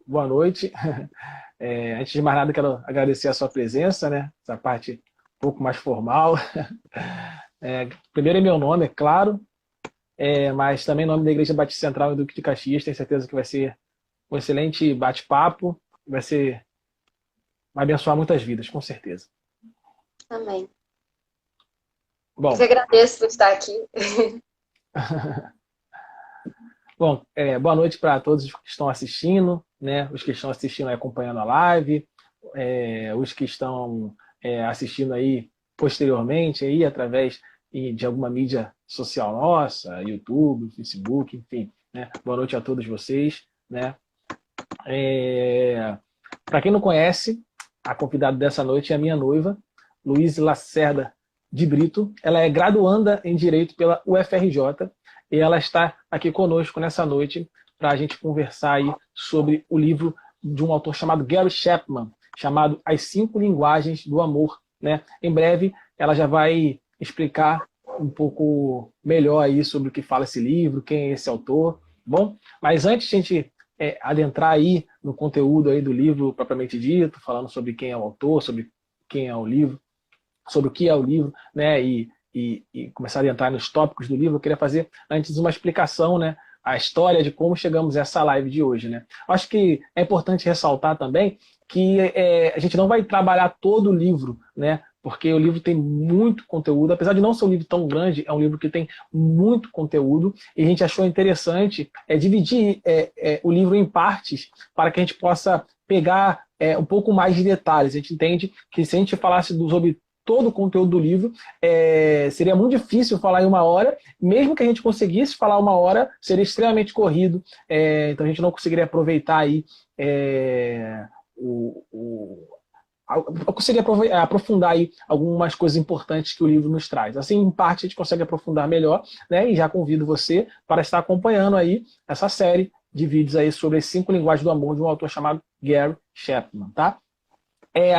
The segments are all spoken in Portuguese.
boa noite. Antes de mais nada, quero agradecer a sua presença, né? Essa parte um pouco mais formal. Primeiro é meu nome, é claro, mas também nome da Igreja Batista Central em Duque de Caxias. Tenho certeza que vai ser um excelente bate-papo, vai abençoar muitas vidas, com certeza. Amém. Eu que Bom, agradeço por estar aqui. bom, boa noite para todos os que estão assistindo, né? Os que estão assistindo e acompanhando a live, os que estão assistindo aí posteriormente aí através de alguma mídia social nossa, YouTube, Facebook, enfim, né? Boa noite a todos vocês, né? Para quem não conhece, a convidada dessa noite é a minha noiva, Luiz Lacerda de Brito. Ela é graduanda em Direito pela UFRJ e ela está aqui conosco nessa noite para a gente conversar aí sobre o livro de um autor chamado Gary Chapman, chamado As 5 Linguagens do Amor, né? Em breve ela já vai explicar um pouco melhor aí sobre o que fala esse livro, quem é esse autor, bom? Mas antes de a gente adentrar aí no conteúdo aí do livro propriamente dito, falando sobre quem é o autor, sobre quem é o livro, sobre o que é o livro, né, e começar a adentrar nos tópicos do livro, eu queria fazer antes uma explicação, né, a história de como chegamos a essa live de hoje, né. Acho que é importante ressaltar também que a gente não vai trabalhar todo o livro, né, porque o livro tem muito conteúdo, apesar de não ser um livro tão grande, é um livro que tem muito conteúdo, e a gente achou interessante dividir o livro em partes para que a gente possa pegar um pouco mais de detalhes. A gente entende que se a gente falasse sobre todo o conteúdo do livro, seria muito difícil falar em 1 hora, mesmo que a gente conseguisse falar 1 hora, seria extremamente corrido, então a gente não conseguiria aproveitar aí eu conseguiria aprofundar aí algumas coisas importantes que o livro nos traz. Assim, em parte, a gente consegue aprofundar melhor, né? E já convido você para estar acompanhando aí essa série de vídeos aí sobre as 5 linguagens do amor de um autor chamado Gary Chapman, tá?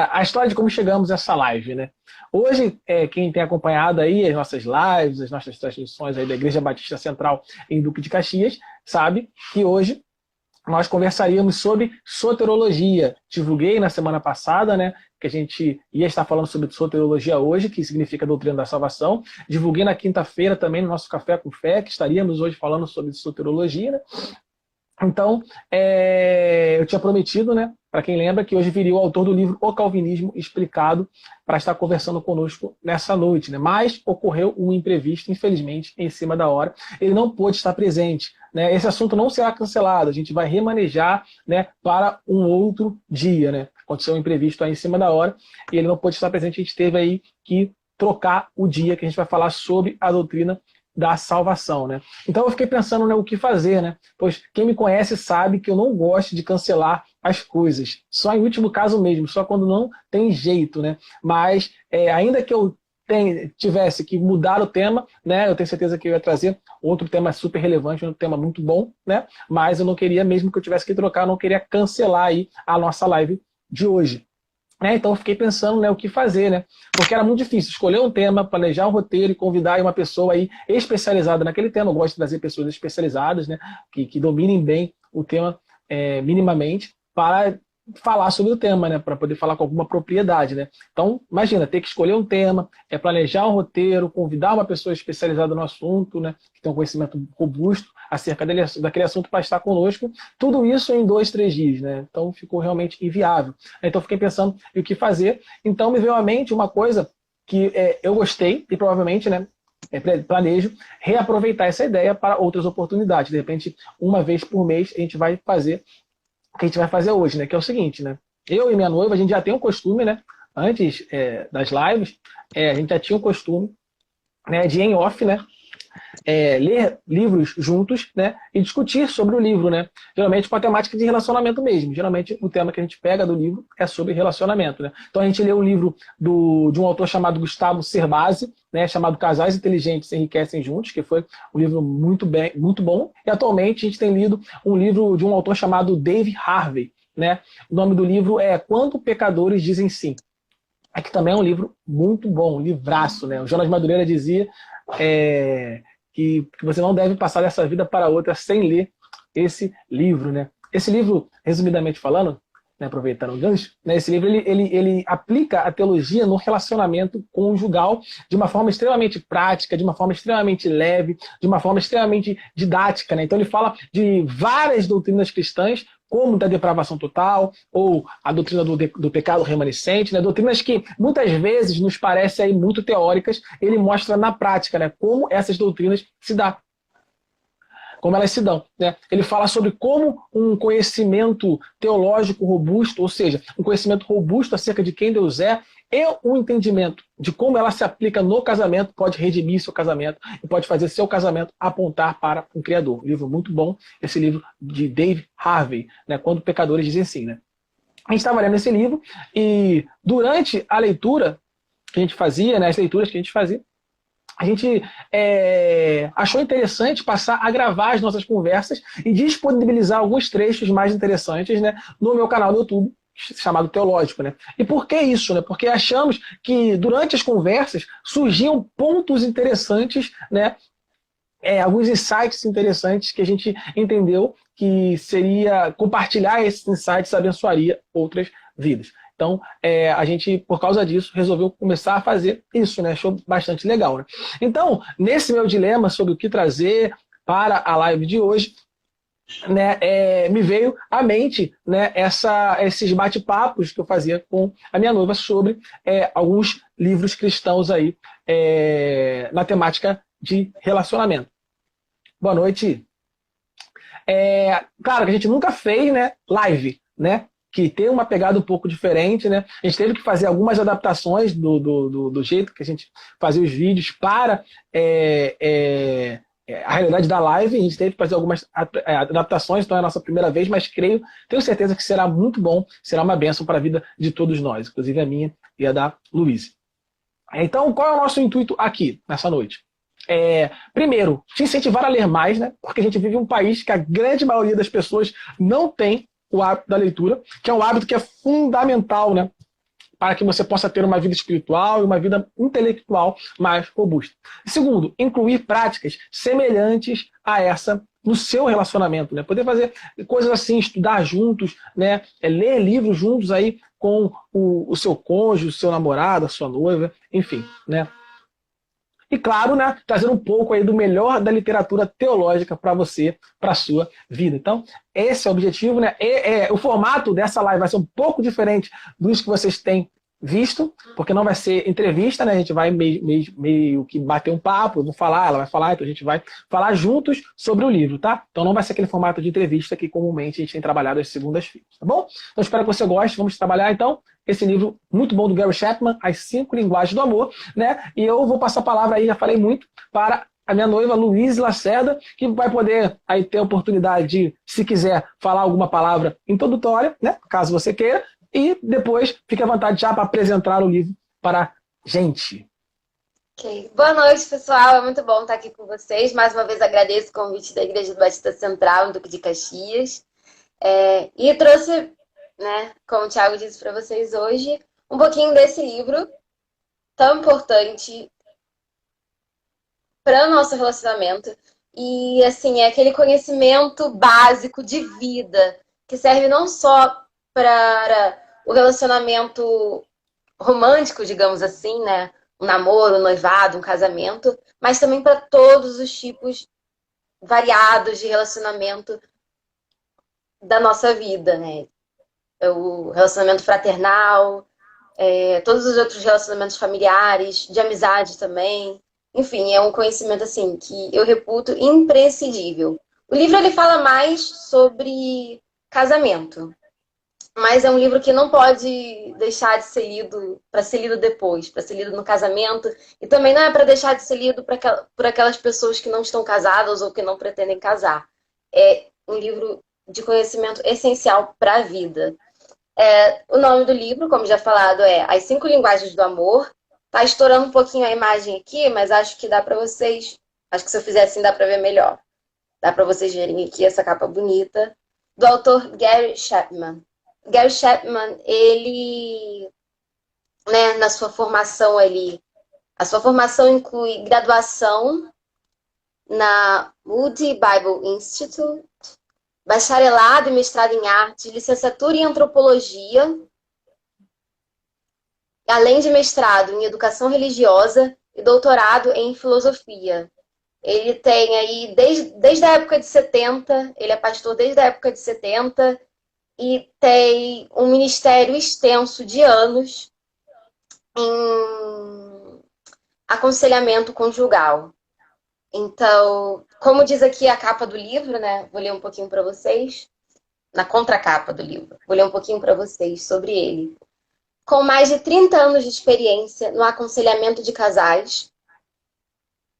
A história de como chegamos a essa live, né? Hoje, quem tem acompanhado aí as nossas lives, as nossas transmissões aí da Igreja Batista Central em Duque de Caxias, sabe que hoje nós conversaríamos sobre soterologia. Divulguei na semana passada, né, que a gente ia estar falando sobre soterologia hoje, que significa doutrina da salvação. Divulguei na quinta-feira também no nosso Café com Fé, que estaríamos hoje falando sobre soterologia, né? Então, eu tinha prometido, né, para quem lembra, que hoje viria o autor do livro O Calvinismo Explicado para estar conversando conosco nessa noite, né? Mas ocorreu um imprevisto, infelizmente, em cima da hora. Ele não pôde estar presente, né? Esse assunto não será cancelado, a gente vai remanejar, né, para um outro dia, né? Aconteceu um imprevisto aí em cima da hora e ele não pôde estar presente, a gente teve aí que trocar o dia que a gente vai falar sobre a doutrina da salvação, né? Então eu fiquei pensando, né, o que fazer, né? Pois quem me conhece sabe que eu não gosto de cancelar as coisas. Só em último caso mesmo, só quando não tem jeito, né? Mas ainda que eu tivesse que mudar o tema, né? Eu tenho certeza que eu ia trazer outro tema super relevante, um tema muito bom, né? Mas eu não queria, mesmo que eu tivesse que trocar, eu não queria cancelar aí a nossa live de hoje. Então eu fiquei pensando, né, o que fazer, né? Porque era muito difícil escolher um tema, planejar um roteiro e convidar uma pessoa aí especializada naquele tema. Eu gosto de trazer pessoas especializadas, né, que dominem bem o tema minimamente para falar sobre o tema, né, para poder falar com alguma propriedade, né? Então, imagina, ter que escolher um tema, planejar um roteiro, convidar uma pessoa especializada no assunto, né, que tem um conhecimento robusto acerca daquele assunto para estar conosco, tudo isso em 2, 3 dias, né? Então ficou realmente inviável. Então fiquei pensando em o que fazer. Então me veio à mente uma coisa que eu gostei e provavelmente, né, planejo reaproveitar essa ideia para outras oportunidades. De repente, uma vez por mês a gente vai fazer o que a gente vai fazer hoje, né? Que é o seguinte, né? Eu e minha noiva, a gente já tem um costume, né? Antes das lives, a gente já tinha um costume, né, de em off, né? Ler livros juntos, né, e discutir sobre o livro, né, geralmente com a temática de relacionamento mesmo. Geralmente o tema que a gente pega do livro é sobre relacionamento, né. Então a gente lê um livro de um autor chamado Gustavo Cerbasi, né, chamado Casais Inteligentes Enriquecem Juntos, que foi um livro muito bom, e atualmente a gente tem lido um livro de um autor chamado Dave Harvey, né. O nome do livro é Quando Pecadores Dizem Sim. Aqui também é um livro muito bom, um livraço, né. O Jonas Madureira dizia que você não deve passar dessa vida para outra sem ler esse livro, né? Esse livro, resumidamente falando, né, aproveitando o gancho, né, esse livro ele aplica a teologia no relacionamento conjugal de uma forma extremamente prática, de uma forma extremamente leve, de uma forma extremamente didática, né? Então ele fala de várias doutrinas cristãs, como da depravação total, ou a doutrina do pecado remanescente, né? Doutrinas que muitas vezes nos parecem aí muito teóricas, ele mostra na prática, né, como essas doutrinas se dão. Como elas se dão, né? Ele fala sobre como um conhecimento teológico robusto, ou seja, um conhecimento robusto acerca de quem Deus é, e um entendimento de como ela se aplica no casamento pode redimir seu casamento e pode fazer seu casamento apontar para um Criador. Um livro muito bom, esse livro de Dave Harvey, né? Quando pecadores dizem sim, né? A gente estava lendo esse livro e durante a leitura que a gente fazia, né, as leituras que a gente fazia, a gente achou interessante passar a gravar as nossas conversas e disponibilizar alguns trechos mais interessantes, né, no meu canal do YouTube, chamado Teológico, né? E por que isso, né? Porque achamos que durante as conversas surgiam pontos interessantes, né? Alguns insights interessantes que a gente entendeu que seria compartilhar esses insights abençoaria outras vidas. Então, a gente, por causa disso, resolveu começar a fazer isso, né? Achou bastante legal, né? Então, nesse meu dilema sobre o que trazer para a live de hoje, né, me veio à mente, né, esses bate-papos que eu fazia com a minha noiva sobre alguns livros cristãos aí na temática de relacionamento. Boa noite. Claro que a gente nunca fez, né, live, né? Que tem uma pegada um pouco diferente, né? A gente teve que fazer algumas adaptações do jeito que a gente fazia os vídeos para a realidade da live. A gente teve que fazer algumas adaptações, então é a nossa primeira vez, mas tenho certeza que será muito bom, será uma bênção para a vida de todos nós, inclusive a minha e a da Luísa. Então, qual é o nosso intuito aqui, nessa noite? Primeiro, te incentivar a ler mais, né? Porque a gente vive em um país que a grande maioria das pessoas não tem o hábito da leitura, que é um hábito que é fundamental, né, para que você possa ter uma vida espiritual e uma vida intelectual mais robusta. Segundo, incluir práticas semelhantes a essa no seu relacionamento, né? Poder fazer coisas assim, estudar juntos, né? Ler livros juntos aí com o seu cônjuge, o seu namorado, a sua noiva, enfim, né? E claro, né, trazer um pouco aí do melhor da literatura teológica para você, para a sua vida. Então, esse é o objetivo, né? O formato dessa live vai ser um pouco diferente dos que vocês têm visto, porque não vai ser entrevista, né? A gente vai meio que bater um papo, eu vou falar, ela vai falar, então a gente vai falar juntos sobre o livro, tá? Então não vai ser aquele formato de entrevista que comumente a gente tem trabalhado às segundas-feiras, tá bom? Então espero que você goste, vamos trabalhar então esse livro muito bom do Gary Chapman, As 5 Linguagens do Amor, né? E eu vou passar a palavra aí, já falei muito, para a minha noiva Luísa Lacerda, que vai poder aí ter a oportunidade de, se quiser, falar alguma palavra introdutória, né? Caso você queira, e depois fique à vontade já para apresentar o livro para a gente. Ok. Boa noite, pessoal. É muito bom estar aqui com vocês. Mais uma vez agradeço o convite da Igreja do Batista Central, no Duque de Caxias. E trouxe, né, como o Thiago disse para vocês hoje, um pouquinho desse livro tão importante para o nosso relacionamento. E, assim, é aquele conhecimento básico de vida que serve não só para o relacionamento romântico, digamos assim, né? Um namoro, um noivado, um casamento, mas também para todos os tipos variados de relacionamento da nossa vida, né? O relacionamento fraternal, todos os outros relacionamentos familiares, de amizade também. Enfim, é um conhecimento assim que eu reputo imprescindível. O livro ele fala mais sobre casamento, mas é um livro que não pode deixar de ser lido para ser lido depois, para ser lido no casamento. E também não é para deixar de ser lido por aquelas pessoas que não estão casadas ou que não pretendem casar. É um livro de conhecimento essencial para a vida. O nome do livro, como já falado, é As 5 Linguagens do Amor. Tá estourando um pouquinho a imagem aqui, mas acho que dá para vocês... Acho que se eu fizer assim dá para ver melhor. Dá para vocês verem aqui essa capa bonita. Do autor Gary Chapman. Gary Chapman, ele, né, na sua formação ali, a sua formação inclui graduação na Moody Bible Institute, bacharelado e mestrado em artes, licenciatura em antropologia, além de mestrado em educação religiosa e doutorado em filosofia. Ele tem aí, desde a época de 70, ele é pastor desde a época de 70, e tem um ministério extenso de anos em aconselhamento conjugal. Então, como diz aqui a capa do livro, né? Vou ler um pouquinho para vocês. Na contracapa do livro. Vou ler um pouquinho para vocês sobre ele. Com mais de 30 anos de experiência no aconselhamento de casais,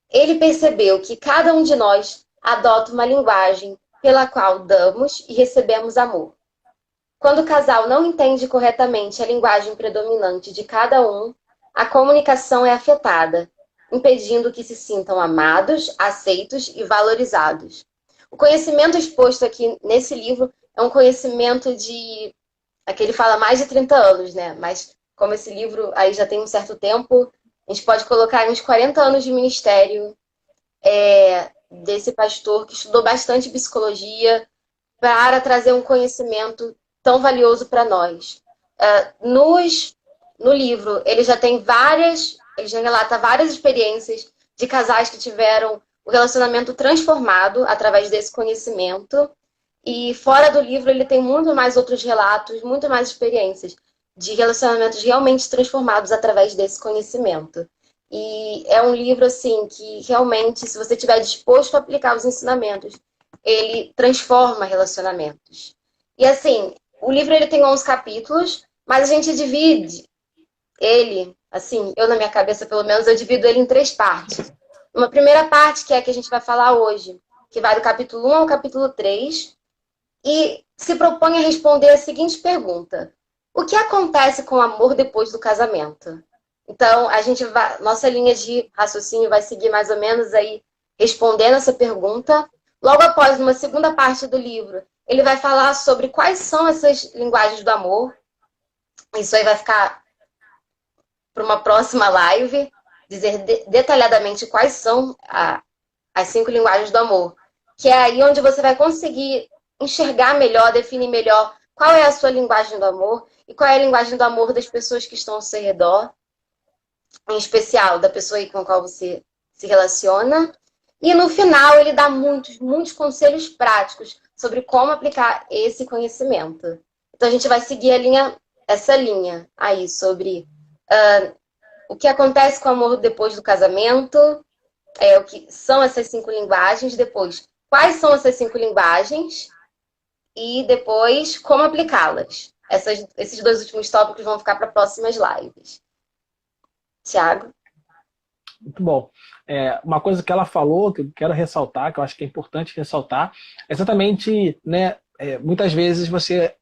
ele percebeu que cada um de nós adota uma linguagem pela qual damos e recebemos amor. Quando o casal não entende corretamente a linguagem predominante de cada um, a comunicação é afetada, impedindo que se sintam amados, aceitos e valorizados. O conhecimento exposto aqui nesse livro é um conhecimento de... Aqui ele fala mais de 30 anos, né? Mas como esse livro aí já tem um certo tempo, a gente pode colocar uns 40 anos de ministério desse pastor que estudou bastante psicologia para trazer um conhecimento tão valioso para nós. No livro, ele já relata várias experiências de casais que tiveram o relacionamento transformado através desse conhecimento. E fora do livro, ele tem muito mais outros relatos, muito mais experiências de relacionamentos realmente transformados através desse conhecimento. E é um livro, assim, que realmente, se você estiver disposto a aplicar os ensinamentos, ele transforma relacionamentos. E, assim, o livro ele tem 11 capítulos, mas a gente divide ele, assim, eu na minha cabeça, pelo menos, eu divido ele em 3 partes. Uma primeira parte, que é a que a gente vai falar hoje, que vai do capítulo 1 ao capítulo 3, e se propõe a responder a seguinte pergunta: o que acontece com o amor depois do casamento? Então, nossa linha de raciocínio vai seguir mais ou menos aí respondendo essa pergunta. Logo após, numa segunda parte do livro, ele vai falar sobre quais são essas linguagens do amor. Isso aí vai ficar para uma próxima live, dizer detalhadamente quais são as 5 linguagens do amor. Que é aí onde você vai conseguir enxergar melhor, definir melhor qual é a sua linguagem do amor e qual é a linguagem do amor das pessoas que estão ao seu redor, em especial da pessoa aí com a qual você se relaciona. E no final ele dá muitos conselhos práticos sobre como aplicar esse conhecimento. Então a gente vai seguir essa linha aí sobre o que acontece com o amor depois do casamento, o que são essas 5 linguagens, depois quais são essas 5 linguagens e depois como aplicá-las. Esses 2 últimos tópicos vão ficar para próximas lives. Tiago? Muito bom. Uma coisa que ela falou, que eu quero ressaltar, que eu acho que é importante ressaltar, é exatamente, né, muitas vezes você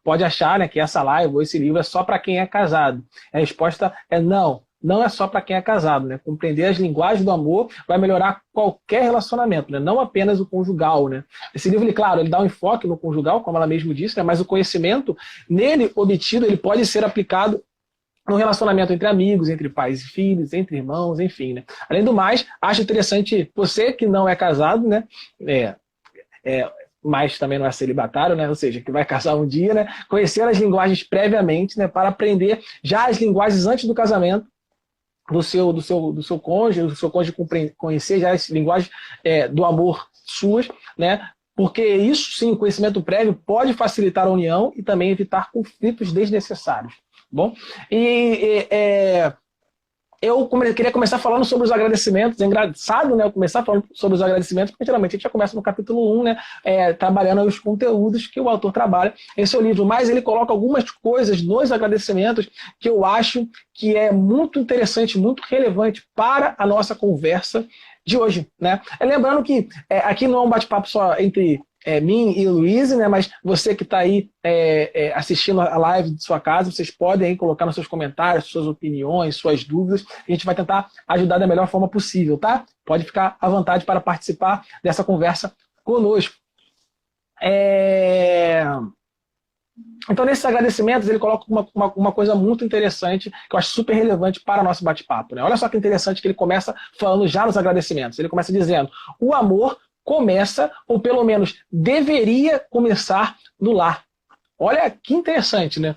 pode achar, né, que essa live ou esse livro é só para quem é casado. A resposta é não. Não é só para quem é casado, né? Compreender as linguagens do amor vai melhorar qualquer relacionamento, né? Não apenas o conjugal, né? Esse livro, claro, ele dá um enfoque no conjugal, como ela mesmo disse, né? Mas o conhecimento nele obtido, ele pode ser aplicado no relacionamento entre amigos, entre pais e filhos, entre irmãos, enfim, né? Além do mais, acho interessante você que não é casado, né? Mas também não é celibatário, né? Ou seja, que vai casar um dia, né? Conhecer as linguagens previamente, né? Para aprender já as linguagens antes do casamento do seu cônjuge conhecer já as linguagens do amor suas, né? Porque isso sim, o conhecimento prévio pode facilitar a união e também evitar conflitos desnecessários. Bom, eu queria começar falando sobre os agradecimentos. É engraçado, né? Eu começar falando sobre os agradecimentos, porque geralmente a gente já começa no capítulo 1, né? Trabalhando os conteúdos que o autor trabalha em seu livro, mas ele coloca algumas coisas nos agradecimentos que eu acho que é muito interessante, muito relevante para a nossa conversa de hoje, né? Lembrando que aqui não é um bate-papo só entre mim e o Luiz, né? Mas você que está aí assistindo a live de sua casa, vocês podem aí colocar nos seus comentários, suas opiniões, suas dúvidas. A gente vai tentar ajudar da melhor forma possível, tá? Pode ficar à vontade para participar dessa conversa conosco. Então, nesses agradecimentos, ele coloca uma coisa muito interessante, que eu acho super relevante para o nosso bate-papo, né? Olha só que interessante que ele começa falando já nos agradecimentos. Ele começa dizendo: o amor começa, ou pelo menos deveria começar no lar. Olha que interessante, né?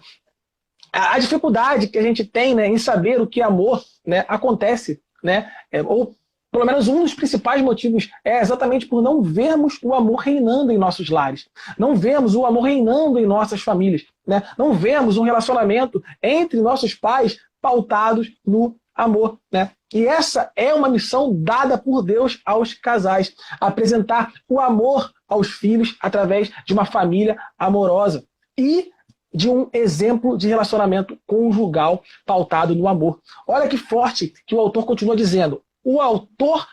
A dificuldade que a gente tem, né, em saber o que é amor, né, acontece, né, ou pelo menos um dos principais motivos é exatamente por não vermos o amor reinando em nossos lares. Não vemos o amor reinando em nossas famílias. Né? Não vemos um relacionamento entre nossos pais pautados no amor. Né? E essa é uma missão dada por Deus aos casais. Apresentar o amor aos filhos através de uma família amorosa. E de um exemplo de relacionamento conjugal pautado no amor. Olha que forte que o autor continua dizendo. O autor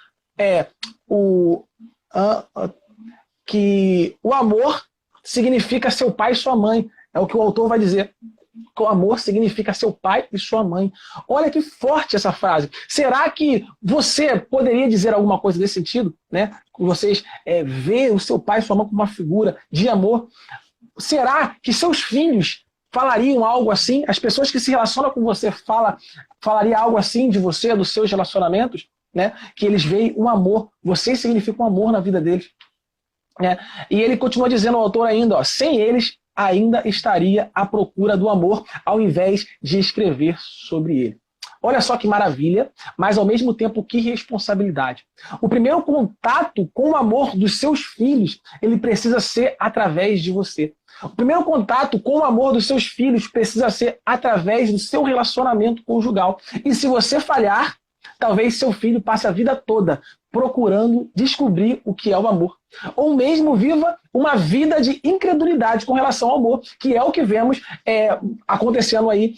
que o amor significa seu pai e sua mãe. É o que o autor vai dizer. Que o amor significa seu pai e sua mãe. Olha que forte essa frase. Será que você poderia dizer alguma coisa desse sentido? Né? Vocês vê o seu pai e sua mãe como uma figura de amor. Será que seus filhos falariam algo assim? As pessoas que se relacionam com você falariam algo assim de você, dos seus relacionamentos? Né? Que eles veem um amor. Você significa um amor na vida deles. Né? E ele continua dizendo, o autor ainda, sem eles ainda estaria à procura do amor, ao invés de escrever sobre ele. Olha só que maravilha, mas ao mesmo tempo que responsabilidade. O primeiro contato com o amor dos seus filhos, ele precisa ser através de você. O primeiro contato com o amor dos seus filhos precisa ser através do seu relacionamento conjugal. E se você falhar, talvez seu filho passe a vida toda procurando descobrir o que é o amor. Ou mesmo viva uma vida de incredulidade com relação ao amor, que é o que vemos acontecendo aí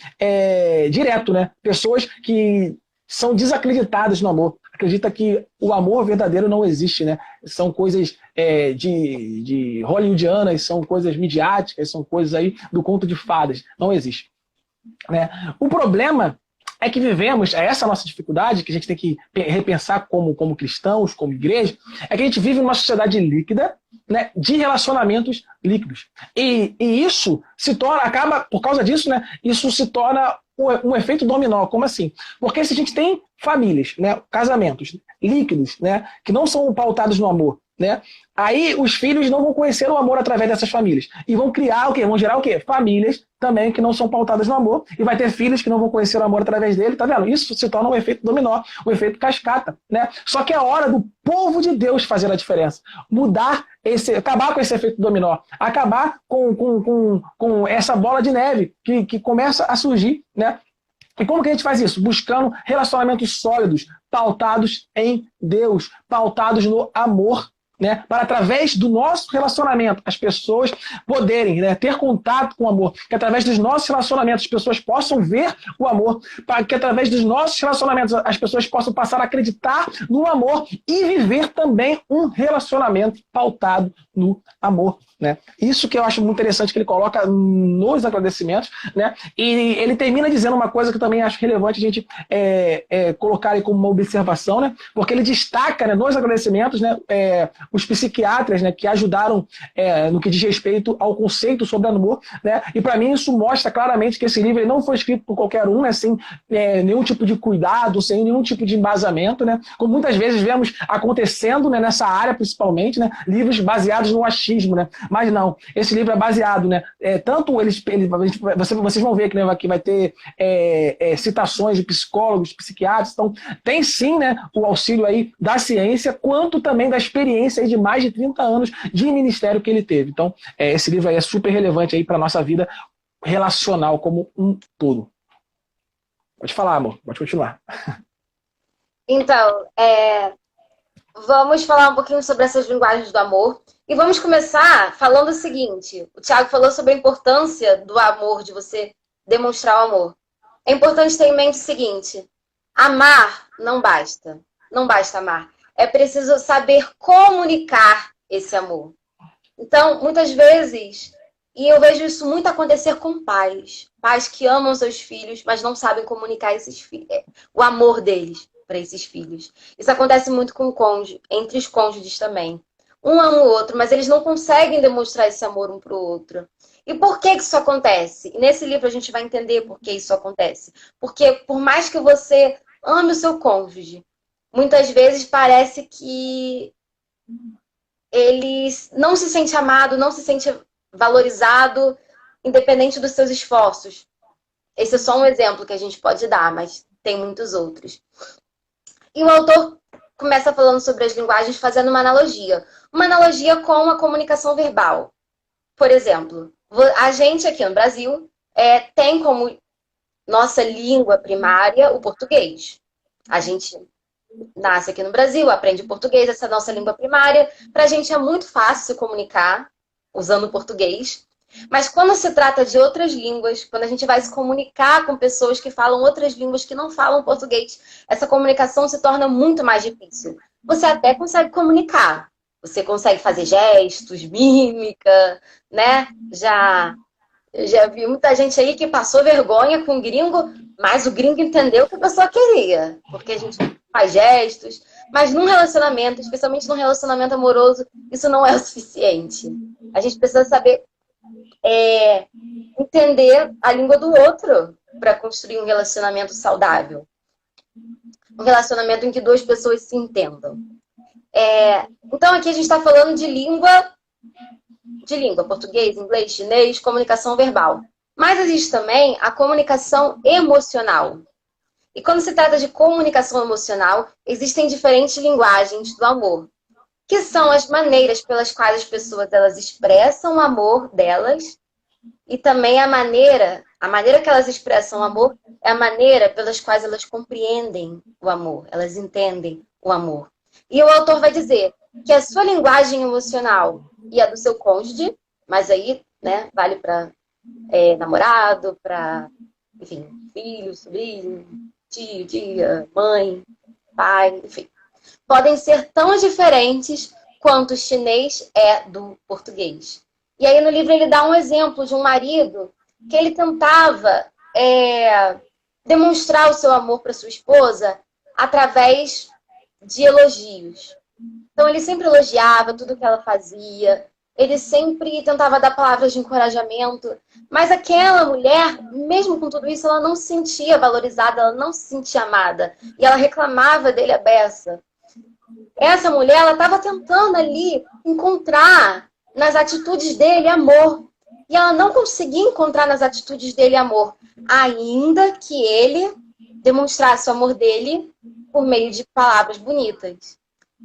direto, né? Pessoas que são desacreditadas no amor. Acredita que o amor verdadeiro não existe, né? São coisas de hollywoodianas, são coisas midiáticas, são coisas aí do conto de fadas. Não existe. Né? O problema é que vivemos, essa a nossa dificuldade, que a gente tem que repensar como cristãos, como igreja, é que a gente vive numa sociedade líquida, né, de relacionamentos líquidos. E isso se torna, acaba, por causa disso, né, isso se torna um efeito dominó. Como assim? Porque se a gente tem famílias, né, casamentos líquidos, né, que não são pautados no amor, né, aí os filhos não vão conhecer o amor através dessas famílias. E vão criar o quê? Vão gerar o quê? Famílias também que não são pautadas no amor. E vai ter filhos que não vão conhecer o amor através dele. Tá vendo? Isso se torna um efeito dominó, um efeito cascata. Né? Só que é hora do povo de Deus fazer a diferença. Acabar com esse efeito dominó. Acabar com essa bola de neve que começa a surgir. Né? E como que a gente faz isso? Buscando relacionamentos sólidos, pautados em Deus, pautados no amor. Né, para através do nosso relacionamento as pessoas poderem, né, ter contato com o amor, que através dos nossos relacionamentos as pessoas possam ver o amor, para que através dos nossos relacionamentos as pessoas possam passar a acreditar no amor e viver também um relacionamento pautado no amor. Né? Isso que eu acho muito interessante que ele coloca nos agradecimentos, né? E ele termina dizendo uma coisa que eu também acho relevante a gente colocar aí como uma observação, né? Porque ele destaca, né, nos agradecimentos, né, os psiquiatras, né, que ajudaram no que diz respeito ao conceito sobre amor, né? E para mim isso mostra claramente que esse livro ele não foi escrito por qualquer um, né, sem nenhum tipo de cuidado, sem nenhum tipo de embasamento, né? Como muitas vezes vemos acontecendo, né, nessa área principalmente, né, livros baseados no achismo, né? Mas não, esse livro é baseado, né? Tanto vocês vão ver que, né, que vai ter citações de psicólogos, psiquiatras, então tem sim, né, o auxílio aí da ciência, quanto também da experiência aí de mais de 30 anos de ministério que ele teve. Então, esse livro aí é super relevante aí para a nossa vida relacional como um todo. Pode falar, amor, pode continuar. Então, vamos falar um pouquinho sobre essas linguagens do amor. E vamos começar falando o seguinte. O Thiago falou sobre a importância do amor, de você demonstrar o amor. É importante ter em mente o seguinte. Amar não basta. Não basta amar. É preciso saber comunicar esse amor. Então, muitas vezes, e eu vejo isso muito acontecer com pais. Pais que amam seus filhos, mas não sabem comunicar o amor deles para esses filhos. Isso acontece muito com o cônjuge, entre os cônjuges também. Um ama o outro, mas eles não conseguem demonstrar esse amor um para o outro. E por que isso acontece? E nesse livro a gente vai entender por que isso acontece. Porque por mais que você ame o seu cônjuge, muitas vezes parece que ele não se sente amado, não se sente valorizado, independente dos seus esforços. Esse é só um exemplo que a gente pode dar, mas tem muitos outros. E o autor começa falando sobre as linguagens fazendo uma analogia. Uma analogia com a comunicação verbal. Por exemplo, a gente aqui no Brasil tem como nossa língua primária o português. A gente nasce aqui no Brasil, aprende português, essa é a nossa língua primária. Para a gente é muito fácil se comunicar usando o português. Mas quando se trata de outras línguas, quando a gente vai se comunicar com pessoas que falam outras línguas que não falam português, essa comunicação se torna muito mais difícil. Você até consegue comunicar, você consegue fazer gestos, mímica, né? Já vi muita gente aí que passou vergonha com o gringo, mas o gringo entendeu o que a pessoa queria, porque a gente faz gestos. Mas num relacionamento, especialmente num relacionamento amoroso, isso não é o suficiente. A gente precisa saber entender a língua do outro para construir um relacionamento saudável. Um relacionamento em que duas pessoas se entendam. Então aqui a gente está falando de língua, português, inglês, chinês, comunicação verbal. Mas existe também a comunicação emocional. E quando se trata de comunicação emocional, existem diferentes linguagens do amor, que são as maneiras pelas quais as pessoas elas expressam o amor delas, e também a maneira que elas expressam o amor é a maneira pelas quais elas compreendem o amor, elas entendem o amor. E o autor vai dizer que a sua linguagem emocional e a do seu cônjuge, mas aí, né, vale para namorado, para, enfim, filho, sobrinho, tio, tia, mãe, pai, enfim, podem ser tão diferentes quanto o chinês é do português. E aí no livro ele dá um exemplo de um marido que ele tentava demonstrar o seu amor para sua esposa através de elogios. Então ele sempre elogiava tudo que ela fazia, ele sempre tentava dar palavras de encorajamento, mas aquela mulher, mesmo com tudo isso, ela não se sentia valorizada, ela não se sentia amada. E ela reclamava dele à beça. Essa mulher, ela estava tentando ali encontrar nas atitudes dele amor. E ela não conseguia encontrar nas atitudes dele amor, ainda que ele demonstrasse o amor dele por meio de palavras bonitas.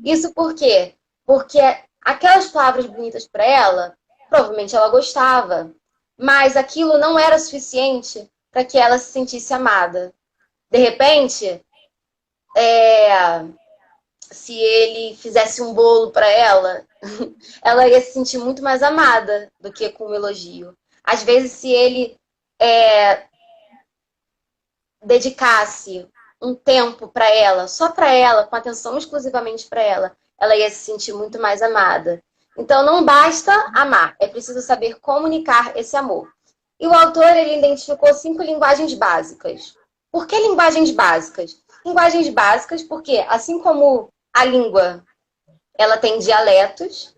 Isso por quê? Porque aquelas palavras bonitas para ela, provavelmente ela gostava, mas aquilo não era suficiente para que ela se sentisse amada. De repente, se ele fizesse um bolo para ela, ela ia se sentir muito mais amada do que com um elogio. Às vezes, se ele dedicasse um tempo para ela, só para ela, com atenção exclusivamente para ela ia se sentir muito mais amada. Então, não basta amar, é preciso saber comunicar esse amor. E o autor ele identificou 5 linguagens básicas. Por que linguagens básicas? Linguagens básicas porque, assim como a língua ela tem dialetos,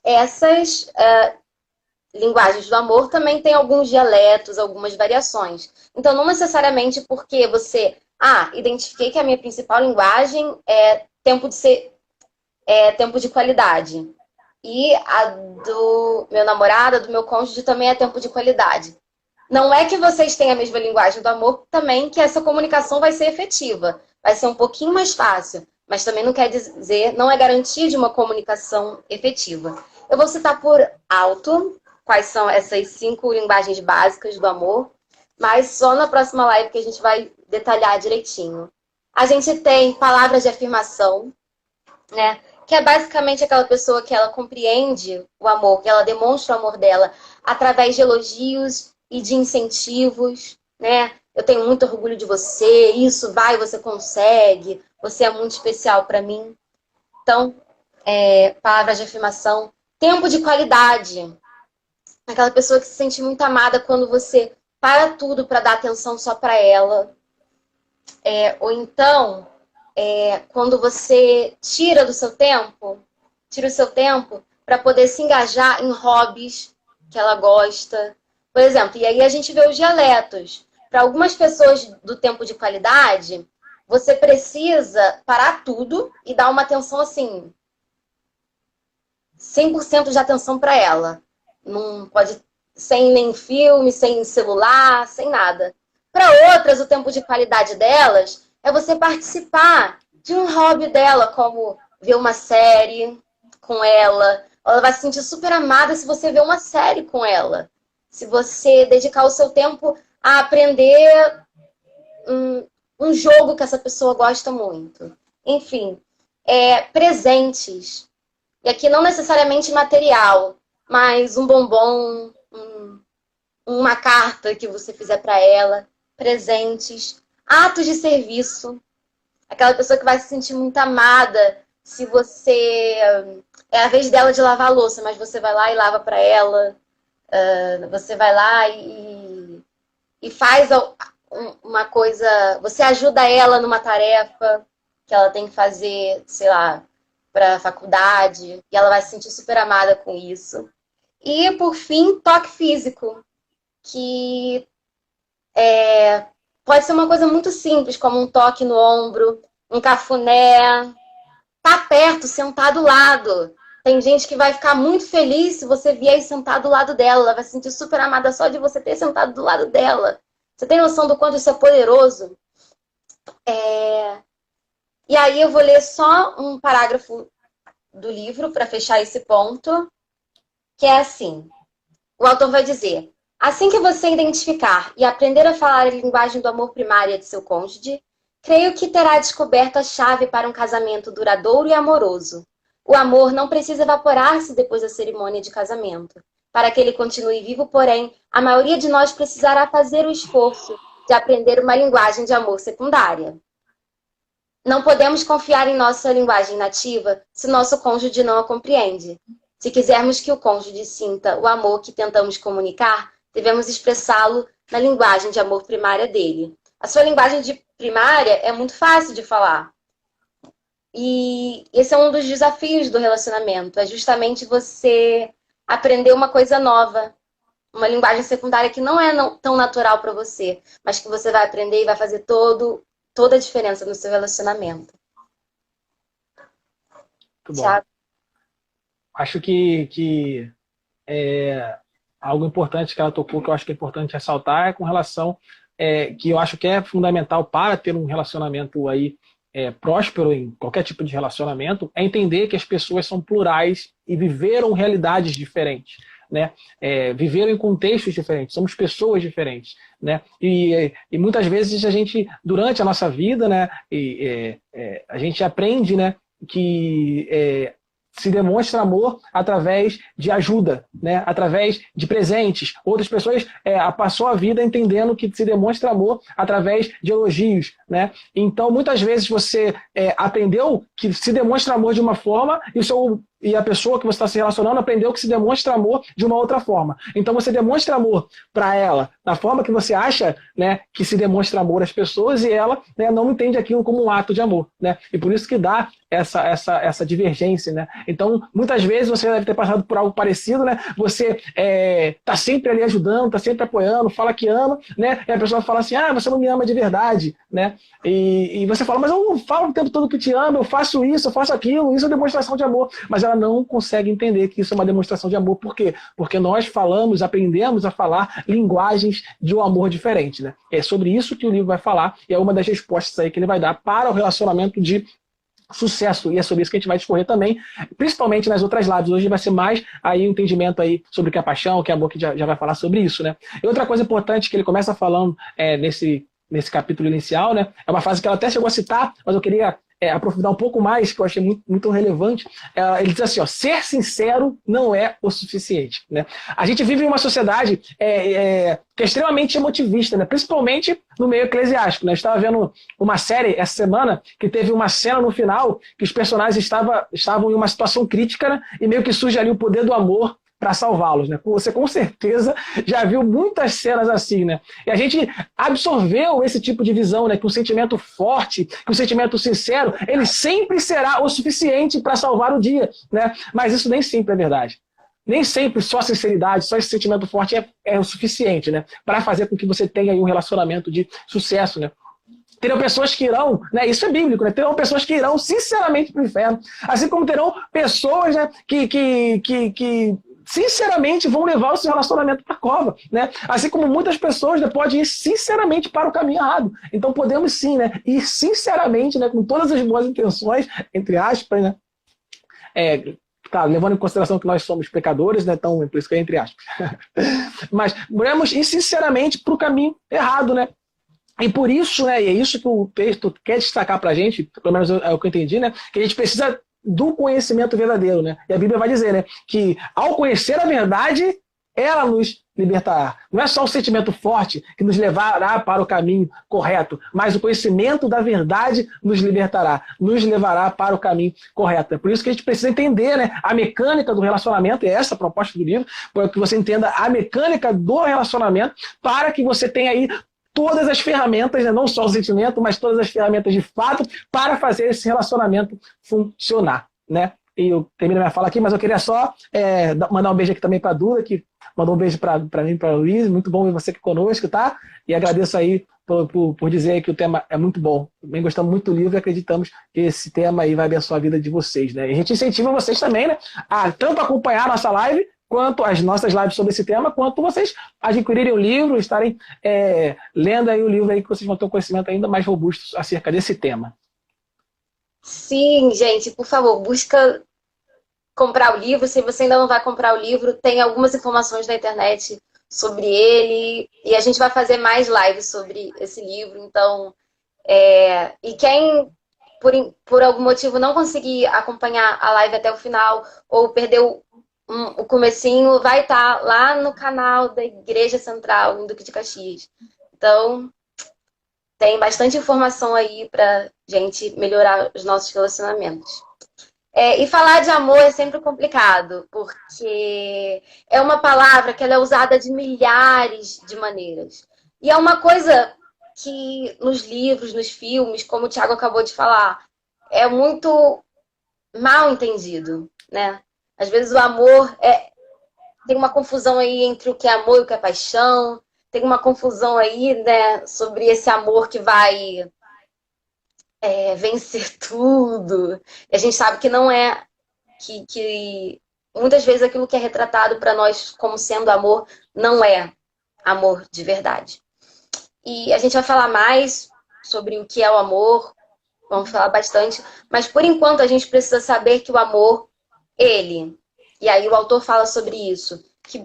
essas linguagens do amor também têm alguns dialetos, algumas variações. Então, não necessariamente porque você identifiquei que a minha principal linguagem é tempo de qualidade. E a do meu namorado, do meu cônjuge, também é tempo de qualidade. Não é que vocês têm a mesma linguagem do amor, também que essa comunicação vai ser efetiva. Vai ser um pouquinho mais fácil, mas também não quer dizer, não é garantia de uma comunicação efetiva. Eu vou citar por alto quais são essas 5 linguagens básicas do amor, mas só na próxima live que a gente vai detalhar direitinho. A gente tem palavras de afirmação, né? Que é basicamente aquela pessoa que ela compreende o amor, que ela demonstra o amor dela através de elogios e de incentivos, né? Eu tenho muito orgulho de você, isso vai, você consegue, você é muito especial para mim. Então, palavras de afirmação. Tempo de qualidade. Aquela pessoa que se sente muito amada quando você para tudo para dar atenção só para ela. Ou então, quando você tira o seu tempo para poder se engajar em hobbies que ela gosta. Por exemplo, e aí a gente vê os dialetos. Para algumas pessoas do tempo de qualidade, você precisa parar tudo e dar uma atenção assim, 100% de atenção para ela. Não pode, sem nem filme, sem celular, sem nada. Para outras, o tempo de qualidade delas é você participar de um hobby dela, como ver uma série com ela. Ela vai se sentir super amada se você ver uma série com ela. Se você dedicar o seu tempo a aprender um jogo que essa pessoa gosta muito. Enfim, presentes. E aqui não necessariamente material, mas um bombom, uma carta que você fizer para ela, presentes, atos de serviço. Aquela pessoa que vai se sentir muito amada se você... É a vez dela de lavar a louça, mas você vai lá e lava para ela. Você vai lá e faz uma coisa... Você ajuda ela numa tarefa que ela tem que fazer, sei lá, para a faculdade. E ela vai se sentir super amada com isso. E, por fim, toque físico. Que pode ser uma coisa muito simples, como um toque no ombro, um cafuné, tá perto, sentar do lado. Tem gente que vai ficar muito feliz se você vier e sentar do lado dela. Ela vai se sentir super amada só de você ter sentado do lado dela. Você tem noção do quanto isso é poderoso? E aí eu vou ler só um parágrafo do livro para fechar esse ponto, que é assim. O autor vai dizer: assim que você identificar e aprender a falar a linguagem do amor primária de seu cônjuge, creio que terá descoberto a chave para um casamento duradouro e amoroso. O amor não precisa evaporar-se depois da cerimônia de casamento. Para que ele continue vivo, porém, a maioria de nós precisará fazer o esforço de aprender uma linguagem de amor secundária. Não podemos confiar em nossa linguagem nativa se nosso cônjuge não a compreende. Se quisermos que o cônjuge sinta o amor que tentamos comunicar, devemos expressá-lo na linguagem de amor primária dele. A sua linguagem primária é muito fácil de falar. E esse é um dos desafios do relacionamento. É justamente você aprender uma coisa nova. Uma linguagem secundária que não é tão natural para você, mas que você vai aprender e vai fazer toda a diferença no seu relacionamento. Muito bom. Acho que algo importante que ela tocou, que eu acho que é importante ressaltar, é com relação, que eu acho que é fundamental para ter um relacionamento aí próspero em qualquer tipo de relacionamento, é entender que as pessoas são plurais e viveram realidades diferentes. Né? Viveram em contextos diferentes, somos pessoas diferentes, né? E muitas vezes a gente, durante a nossa vida, né, a gente aprende, né, que se demonstra amor através de ajuda, né? Através de presentes. Outras pessoas passou a vida entendendo que se demonstra amor através de elogios, né? Então, muitas vezes você aprendeu que se demonstra amor de uma forma e a pessoa que você está se relacionando aprendeu que se demonstra amor de uma outra forma. Então você demonstra amor para ela da forma que você acha, né, que se demonstra amor às pessoas, e ela, né, não entende aquilo como um ato de amor, né? E por isso que dá essa divergência, né? Então, muitas vezes você deve ter passado por algo parecido, né? Você tá sempre ali ajudando, tá sempre apoiando, fala que ama, né? E a pessoa fala assim: ah, você não me ama de verdade, né? E você fala: mas eu não falo o tempo todo que te amo, eu faço isso, eu faço aquilo, isso é demonstração de amor. Mas ela não consegue entender que isso é uma demonstração de amor. Por quê? Porque nós aprendemos a falar linguagens de um amor diferente, né? É sobre isso que o livro vai falar, e é uma das respostas aí que ele vai dar para o relacionamento de sucesso, e é sobre isso que a gente vai discorrer também, principalmente nas outras lives. Hoje vai ser mais aí um entendimento aí sobre o que é paixão, o que é amor, que já vai falar sobre isso, né? E outra coisa importante que ele começa falando nesse capítulo inicial, né? É uma frase que ela até chegou a citar, mas eu queria aprofundar um pouco mais, que eu achei muito, muito relevante. Ele diz assim, ó: ser sincero não é o suficiente, né? A gente vive em uma sociedade que é extremamente emotivista, né? Principalmente no meio eclesiástico, né? Eu estava vendo uma série essa semana que teve uma cena no final que os personagens estavam em uma situação crítica, né? E meio que surge ali o poder do amor para salvá-los, né? Você com certeza já viu muitas cenas assim, né? E a gente absorveu esse tipo de visão, né? Que um sentimento forte, que um sentimento sincero, ele sempre será o suficiente para salvar o dia, né? Mas isso nem sempre é verdade. Nem sempre só sinceridade, só esse sentimento forte é o suficiente, né? Para fazer com que você tenha aí um relacionamento de sucesso, né? Terão pessoas que irão, né, isso é bíblico, né, terão pessoas que irão sinceramente para o inferno, assim como terão pessoas, né, que sinceramente vão levar o seu relacionamento para a cova, né? Assim como muitas pessoas, né, podem ir sinceramente para o caminho errado. Então podemos sim, né, ir sinceramente, né, com todas as boas intenções, entre aspas, né? Claro, levando em consideração que nós somos pecadores, né? Então, por isso que é entre aspas. Mas podemos ir sinceramente para o caminho errado, né? E por isso, né, e é isso que o texto quer destacar para a gente, pelo menos é o que eu entendi, né, que a gente precisa do conhecimento verdadeiro, né? E a Bíblia vai dizer, né, que ao conhecer a verdade, ela nos libertará. Não é só um sentimento forte que nos levará para o caminho correto, mas o conhecimento da verdade nos libertará, nos levará para o caminho correto. É por isso que a gente precisa entender, né, a mecânica do relacionamento, e essa é a proposta do livro, para que você entenda a mecânica do relacionamento, para que você tenha aí todas as ferramentas, né, não só o sentimento, mas todas as ferramentas de fato para fazer esse relacionamento funcionar, né? E eu termino minha fala aqui, mas eu queria só mandar um beijo aqui também para a Duda, que mandou um beijo para mim e para o Luiz. Muito bom ver você aqui conosco, tá? E agradeço aí por dizer aí que o tema é muito bom. Também gostamos muito do livro e acreditamos que esse tema aí vai abençoar a vida de vocês, né? E a gente incentiva vocês também, né, a tanto acompanhar a nossa live, quanto as nossas lives sobre esse tema, quanto vocês adquirirem o livro, estarem lendo aí o livro aí, que vocês vão ter um conhecimento ainda mais robusto acerca desse tema. Sim, gente, por favor, busca comprar o livro. Se você ainda não vai comprar o livro, tem algumas informações na internet sobre ele, e a gente vai fazer mais lives sobre esse livro. Então, e quem por algum motivo não conseguir acompanhar a live até o final, ou perdeu o comecinho, vai estar lá no canal da Igreja Central, em Duque de Caxias. Então, tem bastante informação aí pra gente melhorar os nossos relacionamentos. E falar de amor é sempre complicado, porque é uma palavra que ela é usada de milhares de maneiras. E é uma coisa que nos livros, nos filmes, como o Thiago acabou de falar, é muito mal entendido, né? Às vezes o amor tem uma confusão aí entre o que é amor e o que é paixão. Tem uma confusão aí, né, sobre esse amor que vai vencer tudo. E a gente sabe que não é, que muitas vezes aquilo que é retratado para nós como sendo amor não é amor de verdade. E a gente vai falar mais sobre o que é o amor, vamos falar bastante, mas por enquanto a gente precisa saber que o amor, e aí o autor fala sobre isso, que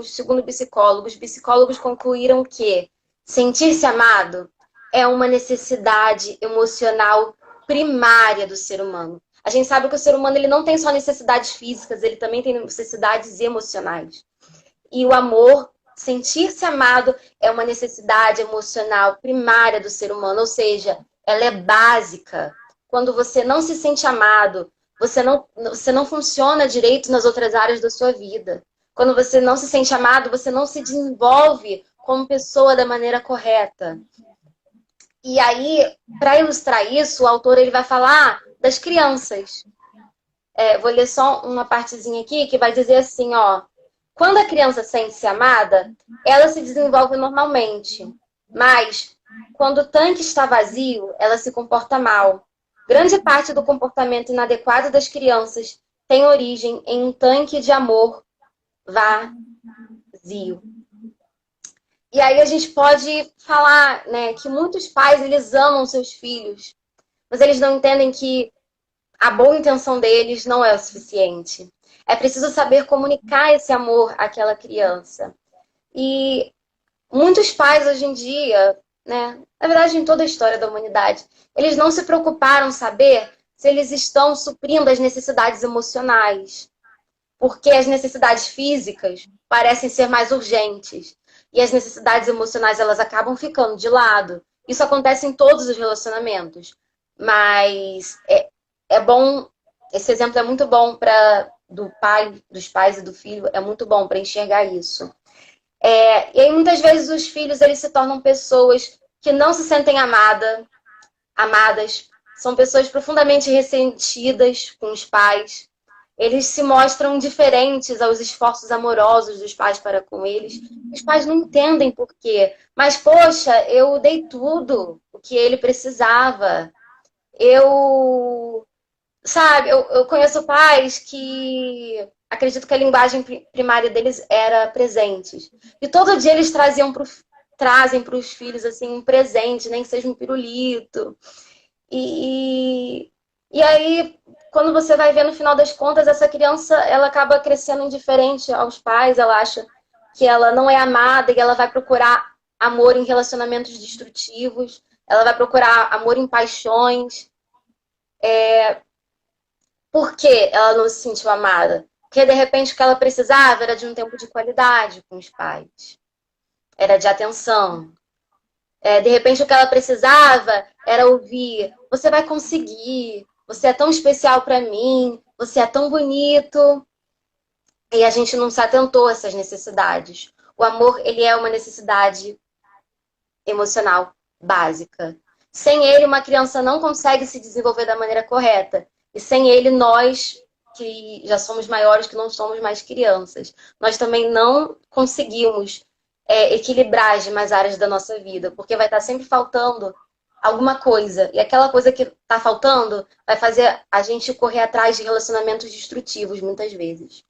segundo psicólogos concluíram que sentir-se amado é uma necessidade emocional primária do ser humano. A gente sabe que o ser humano ele não tem só necessidades físicas, ele também tem necessidades emocionais. E o amor, sentir-se amado, é uma necessidade emocional primária do ser humano, ou seja, ela é básica. Quando você não se sente amado, você não funciona direito nas outras áreas da sua vida. Quando você não se sente amado, você não se desenvolve como pessoa da maneira correta. E aí, para ilustrar isso, o autor ele vai falar das crianças. Vou ler só uma partezinha aqui que vai dizer assim, ó. Quando a criança sente-se amada, ela se desenvolve normalmente. Mas, quando o tanque está vazio, ela se comporta mal. Grande parte do comportamento inadequado das crianças tem origem em um tanque de amor vazio. E aí a gente pode falar, né, que muitos pais, eles amam seus filhos, mas eles não entendem que a boa intenção deles não é o suficiente. É preciso saber comunicar esse amor àquela criança. E muitos pais hoje em dia, né, na verdade em toda a história da humanidade, eles não se preocuparam em saber se eles estão suprindo as necessidades emocionais. Porque as necessidades físicas parecem ser mais urgentes. E as necessidades emocionais, elas acabam ficando de lado. Isso acontece em todos os relacionamentos. Mas é bom, esse exemplo é muito bom dos pais e do filho, é muito bom para enxergar isso. E aí, muitas vezes, os filhos eles se tornam pessoas que não se sentem amadas, são pessoas profundamente ressentidas com os pais. eles se mostram diferentes aos esforços amorosos dos pais para com eles. Os pais não entendem por quê. Mas, poxa, eu dei tudo o que ele precisava. Sabe, eu conheço pais que acredito que a linguagem primária deles era presentes. E todo dia eles trazem para os filhos assim, um presente, nem que seja um pirulito. E aí, quando você vai ver no final das contas, essa criança ela acaba crescendo indiferente aos pais, ela acha que ela não é amada e ela vai procurar amor em relacionamentos destrutivos, ela vai procurar amor em paixões. Por que ela não se sentiu amada? Porque, de repente, o que ela precisava era de um tempo de qualidade com os pais. Era de atenção. De repente, o que ela precisava era ouvir: você vai conseguir, você é tão especial para mim, você é tão bonito. E a gente não se atentou a essas necessidades. O amor, ele é uma necessidade emocional básica. Sem ele, uma criança não consegue se desenvolver da maneira correta. E sem ele, nós, que já somos maiores, que não somos mais crianças, nós também não conseguimos equilibrar as demais áreas da nossa vida, porque vai estar sempre faltando alguma coisa. E aquela coisa que está faltando vai fazer a gente correr atrás de relacionamentos destrutivos, muitas vezes.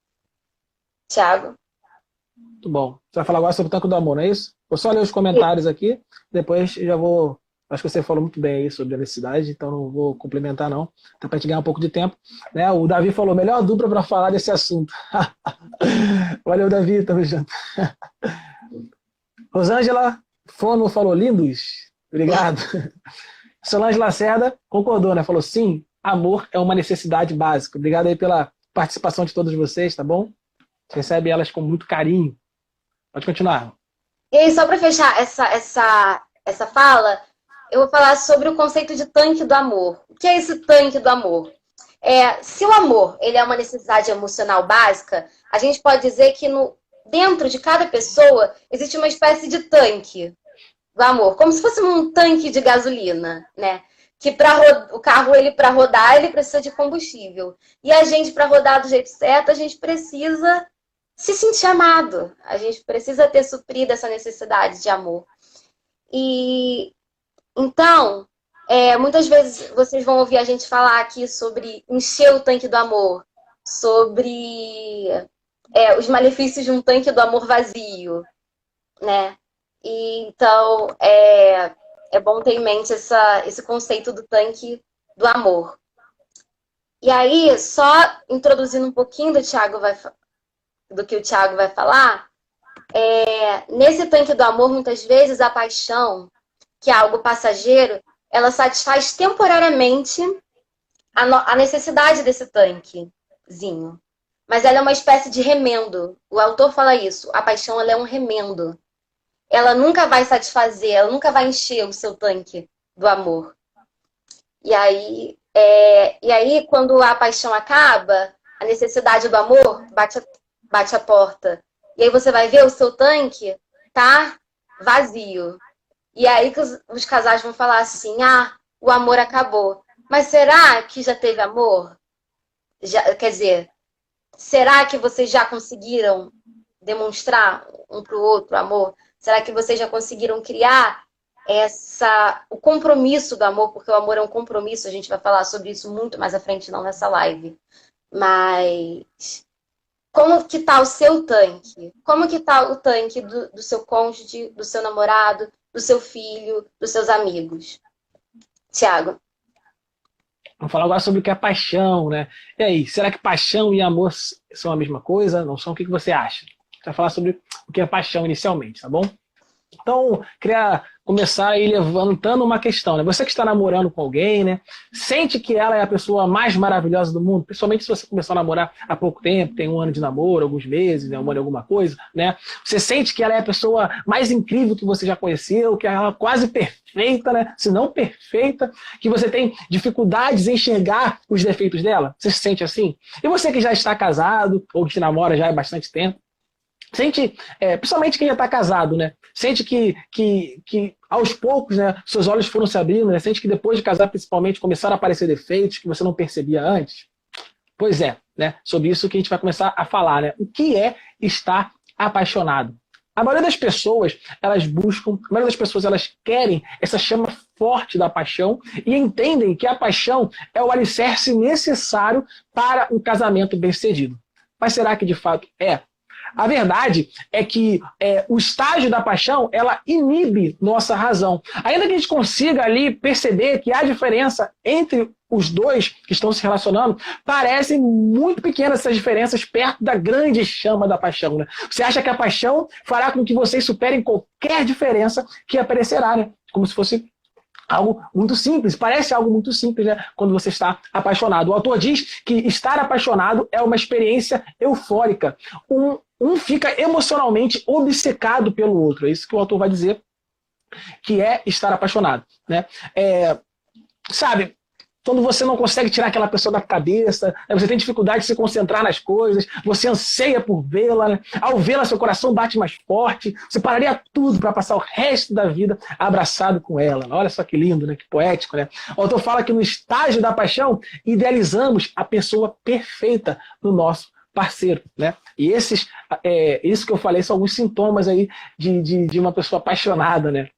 Tiago? Muito bom. Você vai falar agora sobre o Tanque do Amor, não é isso? Vou só ler os comentários aqui, depois já vou... Acho que você falou muito bem aí sobre a necessidade, então não vou complementar não, até para a gente ganhar um pouco de tempo. Né? O Davi falou, melhor dupla para falar desse assunto. Valeu, Davi, tamo junto. Rosângela Fono falou, lindos. Obrigado. Solange Lacerda concordou, né? Falou, sim, amor é uma necessidade básica. Obrigado aí pela participação de todos vocês, tá bom? Você recebe elas com muito carinho. Pode continuar. E aí, só para fechar essa fala, eu vou falar sobre o conceito de tanque do amor. O que é esse tanque do amor? Se o amor ele é uma necessidade emocional básica, a gente pode dizer que dentro de cada pessoa existe uma espécie de tanque do amor, como se fosse um tanque de gasolina, né? Que o carro, para rodar, ele precisa de combustível. E a gente, para rodar do jeito certo, a gente precisa se sentir amado. A gente precisa ter suprido essa necessidade de amor. E então, muitas vezes vocês vão ouvir a gente falar aqui sobre encher o tanque do amor, sobre os malefícios de um tanque do amor vazio, né? E, então, é bom ter em mente esse conceito do tanque do amor. E aí, só introduzindo um pouquinho do que o Tiago vai falar, nesse tanque do amor, muitas vezes, a paixão, que é algo passageiro, ela satisfaz temporariamente a necessidade desse tanquezinho. Mas ela é uma espécie de remendo. O autor fala isso. A paixão ela é um remendo. Ela nunca vai satisfazer, ela nunca vai encher o seu tanque do amor. E aí, quando a paixão acaba, a necessidade do amor bate a porta. E aí você vai ver o seu tanque tá vazio. E aí que os casais vão falar assim, o amor acabou. Mas será que já teve amor? Quer dizer, será que vocês já conseguiram demonstrar um para o outro amor? Será que vocês já conseguiram criar o compromisso do amor? Porque o amor é um compromisso, a gente vai falar sobre isso muito mais à frente, não nessa live. Mas como que tá o seu tanque? Como que tá o tanque do seu cônjuge, do seu namorado, do seu filho, dos seus amigos? Tiago. Vamos falar agora sobre o que é paixão, né? E aí, será que paixão e amor são a mesma coisa? Não são? O que você acha? A gente vai falar sobre o que é paixão inicialmente, tá bom? Então, queria começar aí levantando uma questão, né? Você que está namorando com alguém, né? Sente que ela é a pessoa mais maravilhosa do mundo, principalmente se você começou a namorar há pouco tempo, tem um ano de namoro, alguns meses, né? Um ano de alguma coisa, né? Você sente que ela é a pessoa mais incrível que você já conheceu, que ela é quase perfeita, né? Se não perfeita, que você tem dificuldades em enxergar os defeitos dela? Você se sente assim? E você que já está casado, ou que namora já há bastante tempo, sente, principalmente quem já está casado, né? Sente que aos poucos, né, seus olhos foram se abrindo, né? Sente que depois de casar, principalmente, começaram a aparecer defeitos que você não percebia antes? Pois é, né? Sobre isso que a gente vai começar a falar, né? O que é estar apaixonado? A maioria das pessoas, elas querem essa chama forte da paixão e entendem que a paixão é o alicerce necessário para um casamento bem-sucedido. Mas será que de fato é? A verdade é que o estágio da paixão, ela inibe nossa razão. Ainda que a gente consiga ali perceber que há diferença entre os dois que estão se relacionando, parecem muito pequenas essas diferenças perto da grande chama da paixão, né? Você acha que a paixão fará com que vocês superem qualquer diferença que aparecerá, né? Como se fosse algo muito simples, parece algo muito simples, né? Quando você está apaixonado. O autor diz que estar apaixonado é uma experiência eufórica. Um fica emocionalmente obcecado pelo outro. É isso que o autor vai dizer que é estar apaixonado, né? Sabe, quando você não consegue tirar aquela pessoa da cabeça, né? Você tem dificuldade de se concentrar nas coisas, você anseia por vê-la, né? Ao vê-la, seu coração bate mais forte, você pararia tudo para passar o resto da vida abraçado com ela. Olha só que lindo, né? Que poético, né? O autor fala que no estágio da paixão, idealizamos a pessoa perfeita no nosso parceiro, né? E isso que eu falei são alguns sintomas aí de uma pessoa apaixonada, né?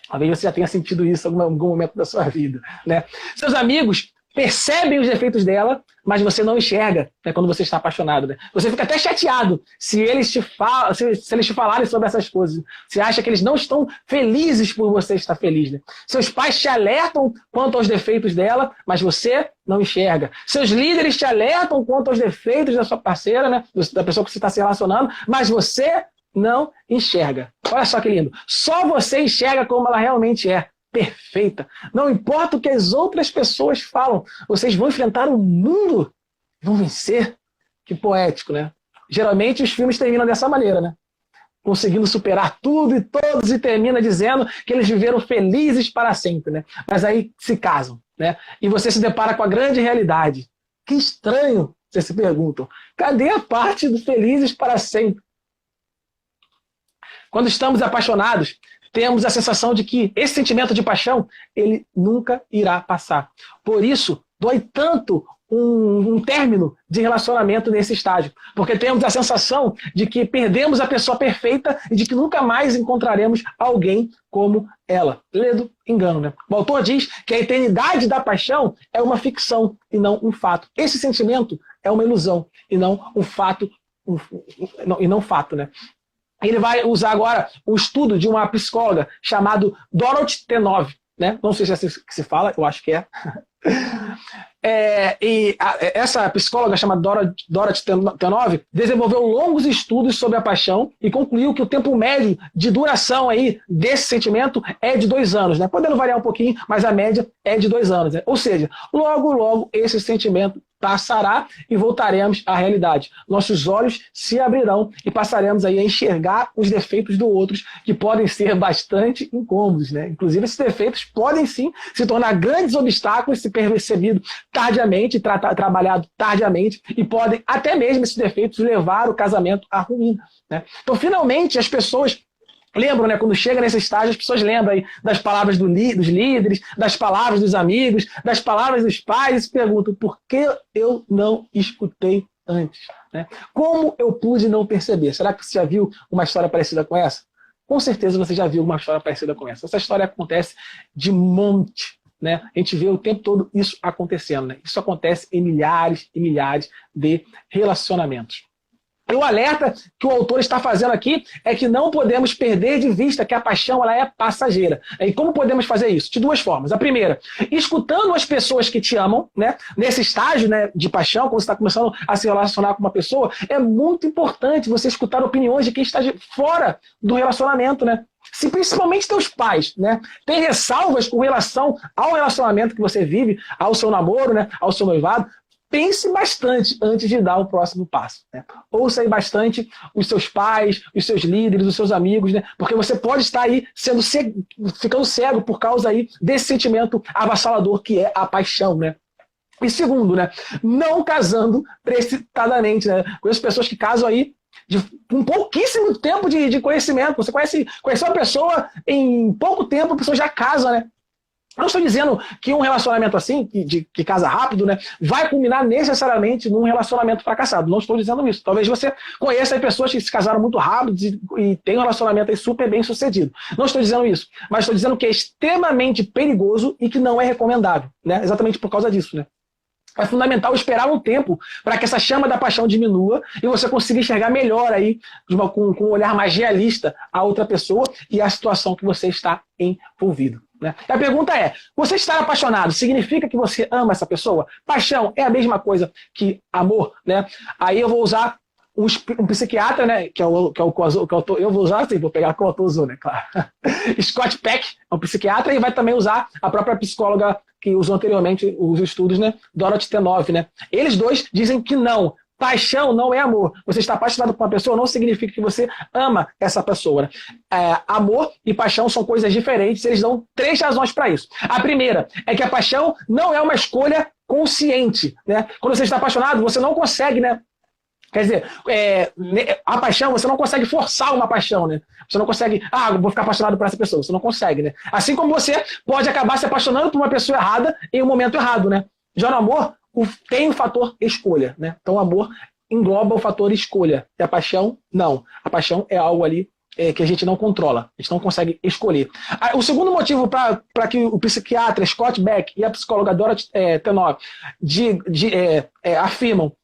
Talvez você já tenha sentido isso em algum momento da sua vida, né? Seus amigos percebem os defeitos dela, mas você não enxerga, né, quando você está apaixonado, né? Você fica até chateado se eles te falarem sobre essas coisas. Você acha que eles não estão felizes por você estar feliz, né? Seus pais te alertam quanto aos defeitos dela, mas você não enxerga. Seus líderes te alertam quanto aos defeitos da sua parceira, né, da pessoa que você está se relacionando, mas você não enxerga. Olha só que lindo. Só você enxerga como ela realmente é. Perfeita. Não importa o que as outras pessoas falam. Vocês vão enfrentar o mundo e vão vencer. Que poético, né? Geralmente os filmes terminam dessa maneira, né? Conseguindo superar tudo e todos e termina dizendo que eles viveram felizes para sempre, né? Mas aí se casam, né? E você se depara com a grande realidade. Que estranho, vocês se perguntam. Cadê a parte do felizes para sempre? Quando estamos apaixonados, temos a sensação de que esse sentimento de paixão, ele nunca irá passar. Por isso, dói tanto um término de relacionamento nesse estágio. Porque temos a sensação de que perdemos a pessoa perfeita e de que nunca mais encontraremos alguém como ela. Ledo engano, né? O autor diz que a eternidade da paixão é uma ficção e não um fato. Esse sentimento é uma ilusão e não um fato, né? Ele vai usar agora o estudo de uma psicóloga chamada Dorothy Tenove, né? Não sei se é assim que se fala, eu acho que é. Essa psicóloga chamada Dorothy Tenove desenvolveu longos estudos sobre a paixão e concluiu que o tempo médio de duração aí desse sentimento é de 2 anos, né? Podendo variar um pouquinho, mas a média é de 2 anos, né? Ou seja, logo esse sentimento passará e voltaremos à realidade. Nossos olhos se abrirão e passaremos aí a enxergar os defeitos do outro, que podem ser bastante incômodos, né? Inclusive, esses defeitos podem sim se tornar grandes obstáculos se percebidos tardiamente, trabalhado tardiamente, e podem até mesmo esses defeitos levar o casamento à ruína, né? Então, finalmente, as pessoas lembram, né? Quando chega nesse estágio, as pessoas lembram aí das palavras dos líderes, das palavras dos amigos, das palavras dos pais, e se perguntam por que eu não escutei antes, né? Como eu pude não perceber? Será que você já viu uma história parecida com essa? Com certeza você já viu uma história parecida com essa. Essa história acontece de monte, né? A gente vê o tempo todo isso acontecendo, né? Isso acontece em milhares e milhares de relacionamentos. E o alerta que o autor está fazendo aqui é que não podemos perder de vista que a paixão ela é passageira. E como podemos fazer isso? De 2 formas. A primeira, escutando as pessoas que te amam, né? Nesse estágio, né, de paixão, quando você está começando a se relacionar com uma pessoa, é muito importante você escutar opiniões de quem está fora do relacionamento, né? Se principalmente teus pais, né, têm ressalvas com relação ao relacionamento que você vive, ao seu namoro, né, ao seu noivado, pense bastante antes de dar o próximo passo, né? Ouça aí bastante os seus pais, os seus líderes, os seus amigos, né? Porque você pode estar aí ficando cego por causa aí desse sentimento avassalador que é a paixão, né? E segundo, né, não casando precipitadamente, né? Conheço pessoas que casam aí com pouquíssimo tempo de conhecimento. Você conheceu a pessoa em pouco tempo, a pessoa já casa, né? Eu não estou dizendo que um relacionamento assim, que casa rápido, né, vai culminar necessariamente num relacionamento fracassado. Não estou dizendo isso. Talvez você conheça aí pessoas que se casaram muito rápido e têm um relacionamento aí super bem sucedido. Não estou dizendo isso, mas estou dizendo que é extremamente perigoso e que não é recomendável, né? Exatamente por causa disso, né? É fundamental esperar um tempo para que essa chama da paixão diminua e você consiga enxergar melhor aí, com um olhar mais realista, a outra pessoa e a situação que você está envolvido. Né? E a pergunta é, você estar apaixonado significa que você ama essa pessoa? Paixão é a mesma coisa que amor? Né? Aí eu vou usar um psiquiatra, né, eu vou usar assim, vou pegar o autor usou, né, claro. Scott Peck é um psiquiatra e vai também usar a própria psicóloga que usou anteriormente os estudos, né, Dorothy Tenove, né. Eles dois dizem que não. Paixão não é amor. Você está apaixonado por uma pessoa não significa que você ama essa pessoa. Né? Amor e paixão são coisas diferentes. Eles dão 3 razões para isso. A primeira é que a paixão não é uma escolha consciente. Né? Quando você está apaixonado, você não consegue, né? Quer dizer, a paixão, você não consegue forçar uma paixão, né? Você não consegue, vou ficar apaixonado por essa pessoa. Você não consegue, né? Assim como você pode acabar se apaixonando por uma pessoa errada em um momento errado, né? Já no amor, tem o fator escolha, né? Então o amor engloba o fator escolha. E a paixão, não. A paixão é algo ali que a gente não controla. A gente não consegue escolher. O segundo motivo para que o psiquiatra Scott Beck e a psicóloga Dorothy Tenove afirmam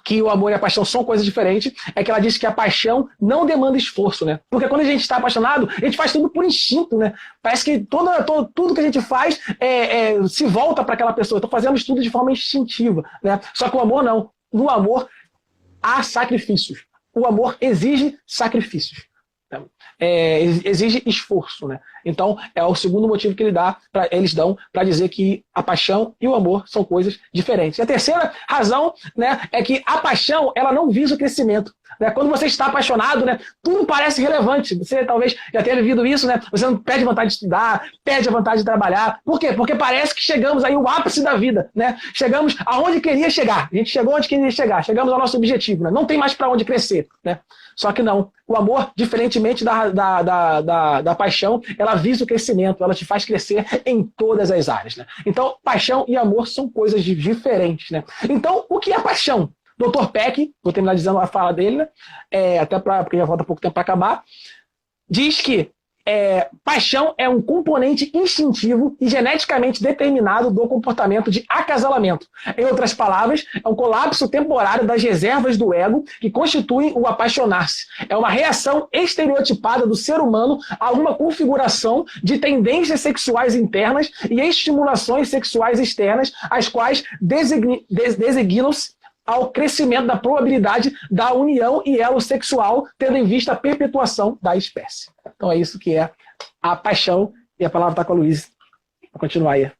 que o amor e a paixão são coisas diferentes, é que ela diz que a paixão não demanda esforço, né? Porque quando a gente está apaixonado, a gente faz tudo por instinto, né? Parece que tudo que a gente faz se volta para aquela pessoa. Então fazemos tudo de forma instintiva, né? Só que o amor não. No amor há sacrifícios. O amor exige sacrifícios. Exige esforço, né? Então é o segundo motivo que eles dão para dizer que a paixão e o amor são coisas diferentes. E a terceira razão, né, é que a paixão ela não visa o crescimento. Né? Quando você está apaixonado, né, tudo parece relevante. Você talvez já tenha vivido isso, né? Você não perde vontade de estudar, perde a vontade de trabalhar. Por quê? Porque parece que chegamos aí ao ápice da vida, né? Chegamos aonde queria chegar. A gente chegou onde queria chegar. Chegamos ao nosso objetivo, né? Não tem mais para onde crescer, né? Só que não. O amor, diferentemente da paixão, ela visa o crescimento, ela te faz crescer em todas as áreas. Né? Então, paixão e amor são coisas diferentes. Né? Então, o que é paixão? Dr. Peck, vou terminar dizendo a fala dele, né? Porque já falta pouco tempo para acabar, diz que paixão é um componente instintivo e geneticamente determinado do comportamento de acasalamento. Em outras palavras, é um colapso temporário das reservas do ego que constituem o apaixonar-se. É uma reação estereotipada do ser humano a uma configuração de tendências sexuais internas e estimulações sexuais externas, as quais designam-se ao crescimento da probabilidade da união e elo sexual, tendo em vista a perpetuação da espécie. Então é isso que é a paixão, e a palavra está com a Luísa. Vou continuar aí.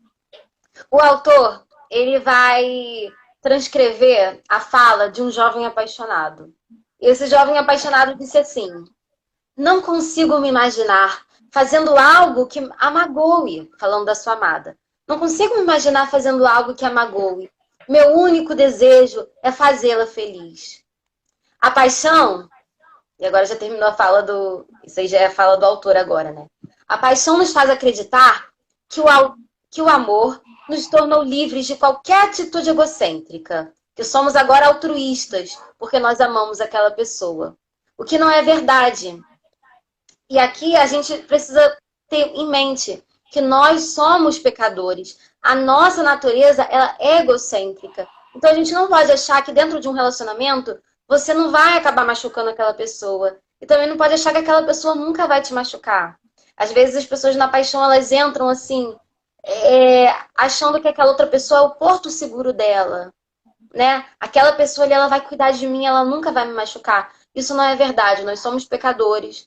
O autor, ele vai transcrever a fala de um jovem apaixonado. E esse jovem apaixonado disse assim: não consigo me imaginar fazendo algo que a magoe, falando da sua amada. Não consigo me imaginar fazendo algo que a magoe. Meu único desejo é fazê-la feliz. A paixão, e agora já terminou a fala isso aí já é a fala do autor agora, né? A paixão nos faz acreditar que o amor nos tornou livres de qualquer atitude egocêntrica, que somos agora altruístas, porque nós amamos aquela pessoa. O que não é verdade. E aqui a gente precisa ter em mente que nós somos pecadores. A nossa natureza, ela é egocêntrica. Então a gente não pode achar que dentro de um relacionamento você não vai acabar machucando aquela pessoa. E também não pode achar que aquela pessoa nunca vai te machucar. Às vezes as pessoas na paixão, elas entram assim, achando que aquela outra pessoa é o porto seguro dela. Né? Aquela pessoa ali, ela vai cuidar de mim, ela nunca vai me machucar. Isso não é verdade, nós somos pecadores.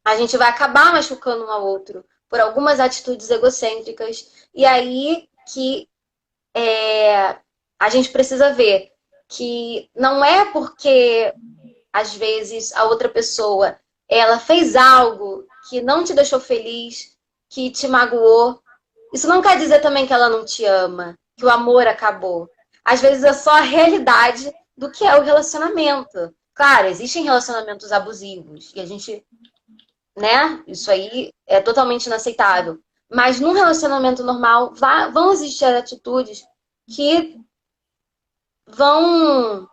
A gente vai acabar machucando um ao outro por algumas atitudes egocêntricas. E aí que a gente precisa ver que não é porque, às vezes, a outra pessoa ela fez algo que não te deixou feliz, que te magoou. Isso não quer dizer também que ela não te ama, que o amor acabou. Às vezes é só a realidade do que é o relacionamento. Claro, existem relacionamentos abusivos e a gente, né? Isso aí é totalmente inaceitável. Mas num relacionamento normal, vão existir atitudes que vão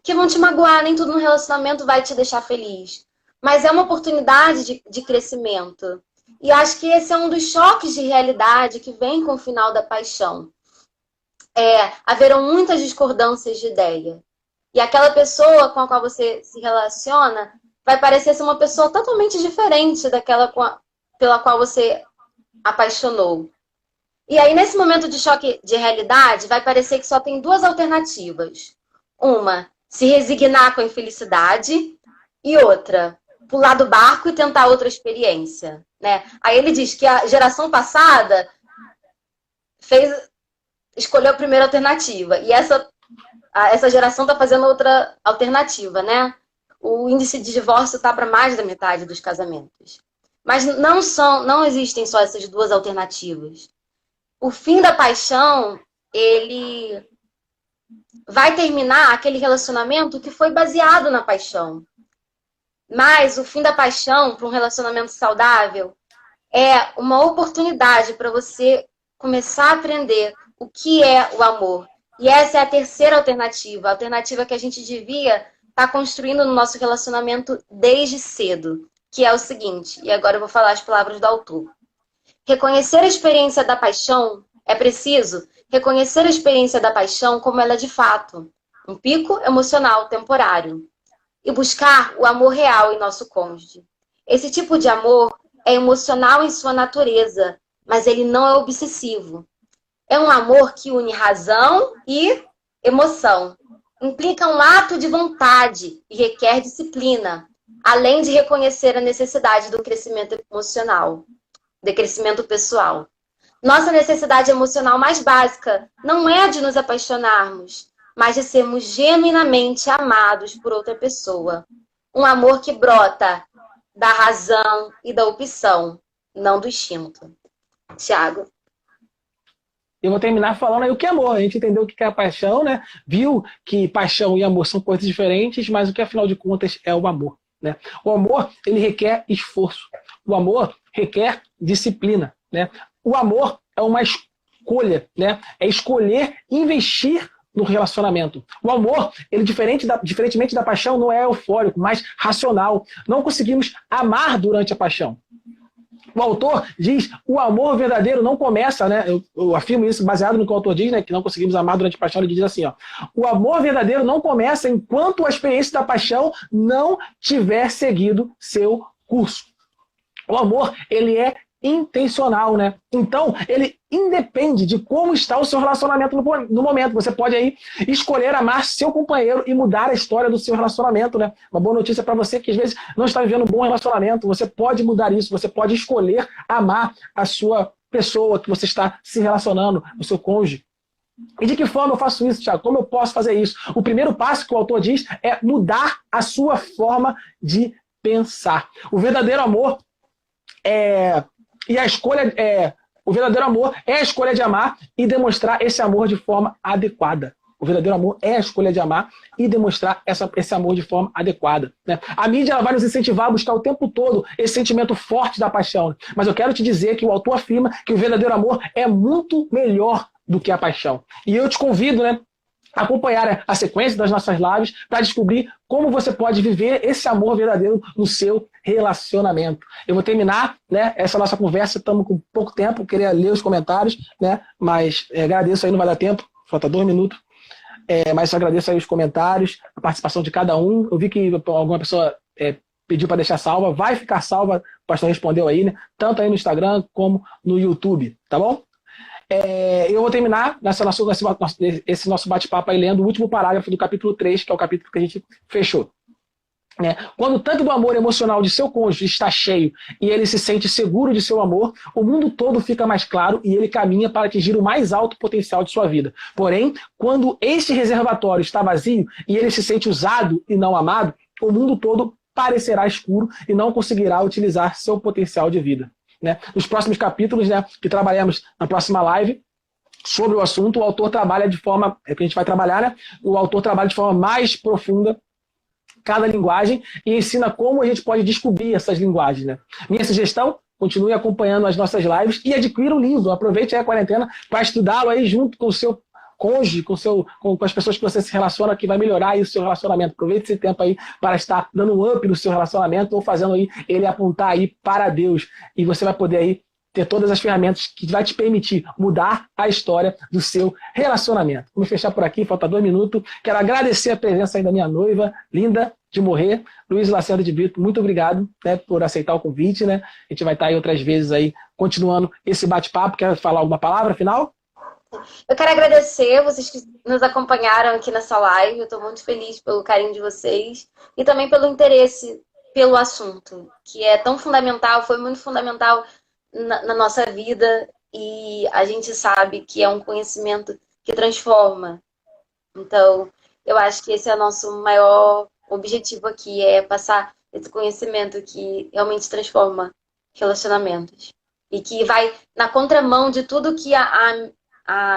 que vão te magoar. Nem tudo no relacionamento vai te deixar feliz. Mas é uma oportunidade de crescimento. E acho que esse é um dos choques de realidade que vem com o final da paixão. Haverão muitas discordâncias de ideia. E aquela pessoa com a qual você se relaciona vai parecer ser uma pessoa totalmente diferente daquela pela qual você apaixonou. E aí, nesse momento de choque de realidade, vai parecer que só tem duas alternativas. Uma, se resignar com a infelicidade, e outra, pular do barco e tentar outra experiência, né? Aí ele diz que a geração passada escolheu a primeira alternativa, e essa geração está fazendo outra alternativa, né? O índice de divórcio está para mais da metade dos casamentos. Mas não existem só essas duas alternativas. O fim da paixão, ele vai terminar aquele relacionamento que foi baseado na paixão. Mas o fim da paixão para um relacionamento saudável é uma oportunidade para você começar a aprender o que é o amor. E essa é a terceira alternativa, a alternativa que a gente devia estar construindo no nosso relacionamento desde cedo, que é o seguinte, e agora eu vou falar as palavras do autor. Reconhecer a experiência da paixão, é preciso reconhecer a experiência da paixão como ela é de fato, um pico emocional temporário, e buscar o amor real em nosso cônjuge. Esse tipo de amor é emocional em sua natureza, mas ele não é obsessivo. É um amor que une razão e emoção. Implica um ato de vontade e requer disciplina, além de reconhecer a necessidade do crescimento emocional, de crescimento pessoal. Nossa necessidade emocional mais básica não é a de nos apaixonarmos, mas de sermos genuinamente amados por outra pessoa. Um amor que brota da razão e da opção, não do instinto. Tiago. Eu vou terminar falando aí o que é amor. A gente entendeu o que é a paixão, né? Viu que paixão e amor são coisas diferentes, mas o que, afinal de contas, é o amor, né? O amor, ele requer esforço. O amor requer disciplina, né? O amor é uma escolha, né? É escolher investir no relacionamento. O amor, ele diferentemente da paixão, não é eufórico, mas racional. Não conseguimos amar durante a paixão. O autor diz, o amor verdadeiro não começa, né? Eu afirmo isso baseado no que o autor diz, né? Que não conseguimos amar durante a paixão. Ele diz assim, ó, o amor verdadeiro não começa enquanto a experiência da paixão não tiver seguido seu curso. O amor, ele é intencional, né? Então, ele independe de como está o seu relacionamento no momento. Você pode aí escolher amar seu companheiro e mudar a história do seu relacionamento, né? Uma boa notícia para você que às vezes não está vivendo um bom relacionamento. Você pode mudar isso, você pode escolher amar a sua pessoa que você está se relacionando, o seu cônjuge. E de que forma eu faço isso, Thiago? Como eu posso fazer isso? O primeiro passo que o autor diz é mudar a sua forma de pensar. O verdadeiro amor o verdadeiro amor é a escolha de amar e demonstrar esse amor de forma adequada. O verdadeiro amor é a escolha de amar e demonstrar esse amor de forma adequada, né? A mídia ela vai nos incentivar a buscar o tempo todo esse sentimento forte da paixão. Mas eu quero te dizer que o autor afirma que o verdadeiro amor é muito melhor do que a paixão. E eu te convido, né, a acompanhar a sequência das nossas lives para descobrir como você pode viver esse amor verdadeiro no seu relacionamento. Eu vou terminar, né, essa nossa conversa, estamos com pouco tempo, queria ler os comentários, né, mas agradeço aí, não vai dar tempo, falta 2 minutos, mas agradeço aí os comentários, a participação de cada um. Eu vi que alguma pessoa pediu para deixar salva, vai ficar salva, o pastor respondeu aí, né, tanto aí no Instagram como no YouTube, tá bom? Eu vou terminar esse nosso bate-papo aí lendo o último parágrafo do capítulo 3, que é o capítulo que a gente fechou. Quando o tanque do amor emocional de seu cônjuge está cheio e ele se sente seguro de seu amor, o mundo todo fica mais claro e ele caminha para atingir o mais alto potencial de sua vida. Porém, quando este reservatório está vazio e ele se sente usado e não amado, o mundo todo parecerá escuro e não conseguirá utilizar seu potencial de vida. Né? Nos próximos capítulos, né, que trabalhamos na próxima live sobre o assunto, o autor trabalha de forma, que a gente vai trabalhar, né? O autor trabalha de forma mais profunda cada linguagem e ensina como a gente pode descobrir essas linguagens, né? Minha sugestão, continue acompanhando as nossas lives e adquira o livro. Aproveite a quarentena para estudá-lo aí junto com o seu cônjuge, com as pessoas que você se relaciona, que vai melhorar aí o seu relacionamento. Aproveite esse tempo aí para estar dando um up no seu relacionamento ou fazendo aí ele apontar aí para Deus. E você vai poder aí ter todas as ferramentas que vai te permitir mudar a história do seu relacionamento. Vamos fechar por aqui, falta 2 minutos. Quero agradecer a presença aí da minha noiva, linda de morrer, Luiz Lacerda de Brito. Muito obrigado, né, por aceitar o convite, né? A gente vai estar aí outras vezes aí, continuando esse bate-papo. Quer falar alguma palavra final? Eu quero agradecer vocês que nos acompanharam aqui nessa live. Eu estou muito feliz pelo carinho de vocês e também pelo interesse pelo assunto, que é tão fundamental, foi muito fundamental na nossa vida, e a gente sabe que é um conhecimento que transforma. Então, eu acho que esse é o nosso maior objetivo aqui, é passar esse conhecimento que realmente transforma relacionamentos. E que vai na contramão de tudo que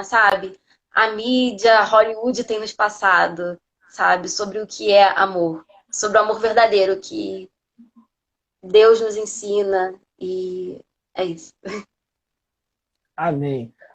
sabe, a mídia, Hollywood tem nos passado, sabe, sobre o que é amor, sobre o amor verdadeiro que Deus nos ensina, e é isso. Amém.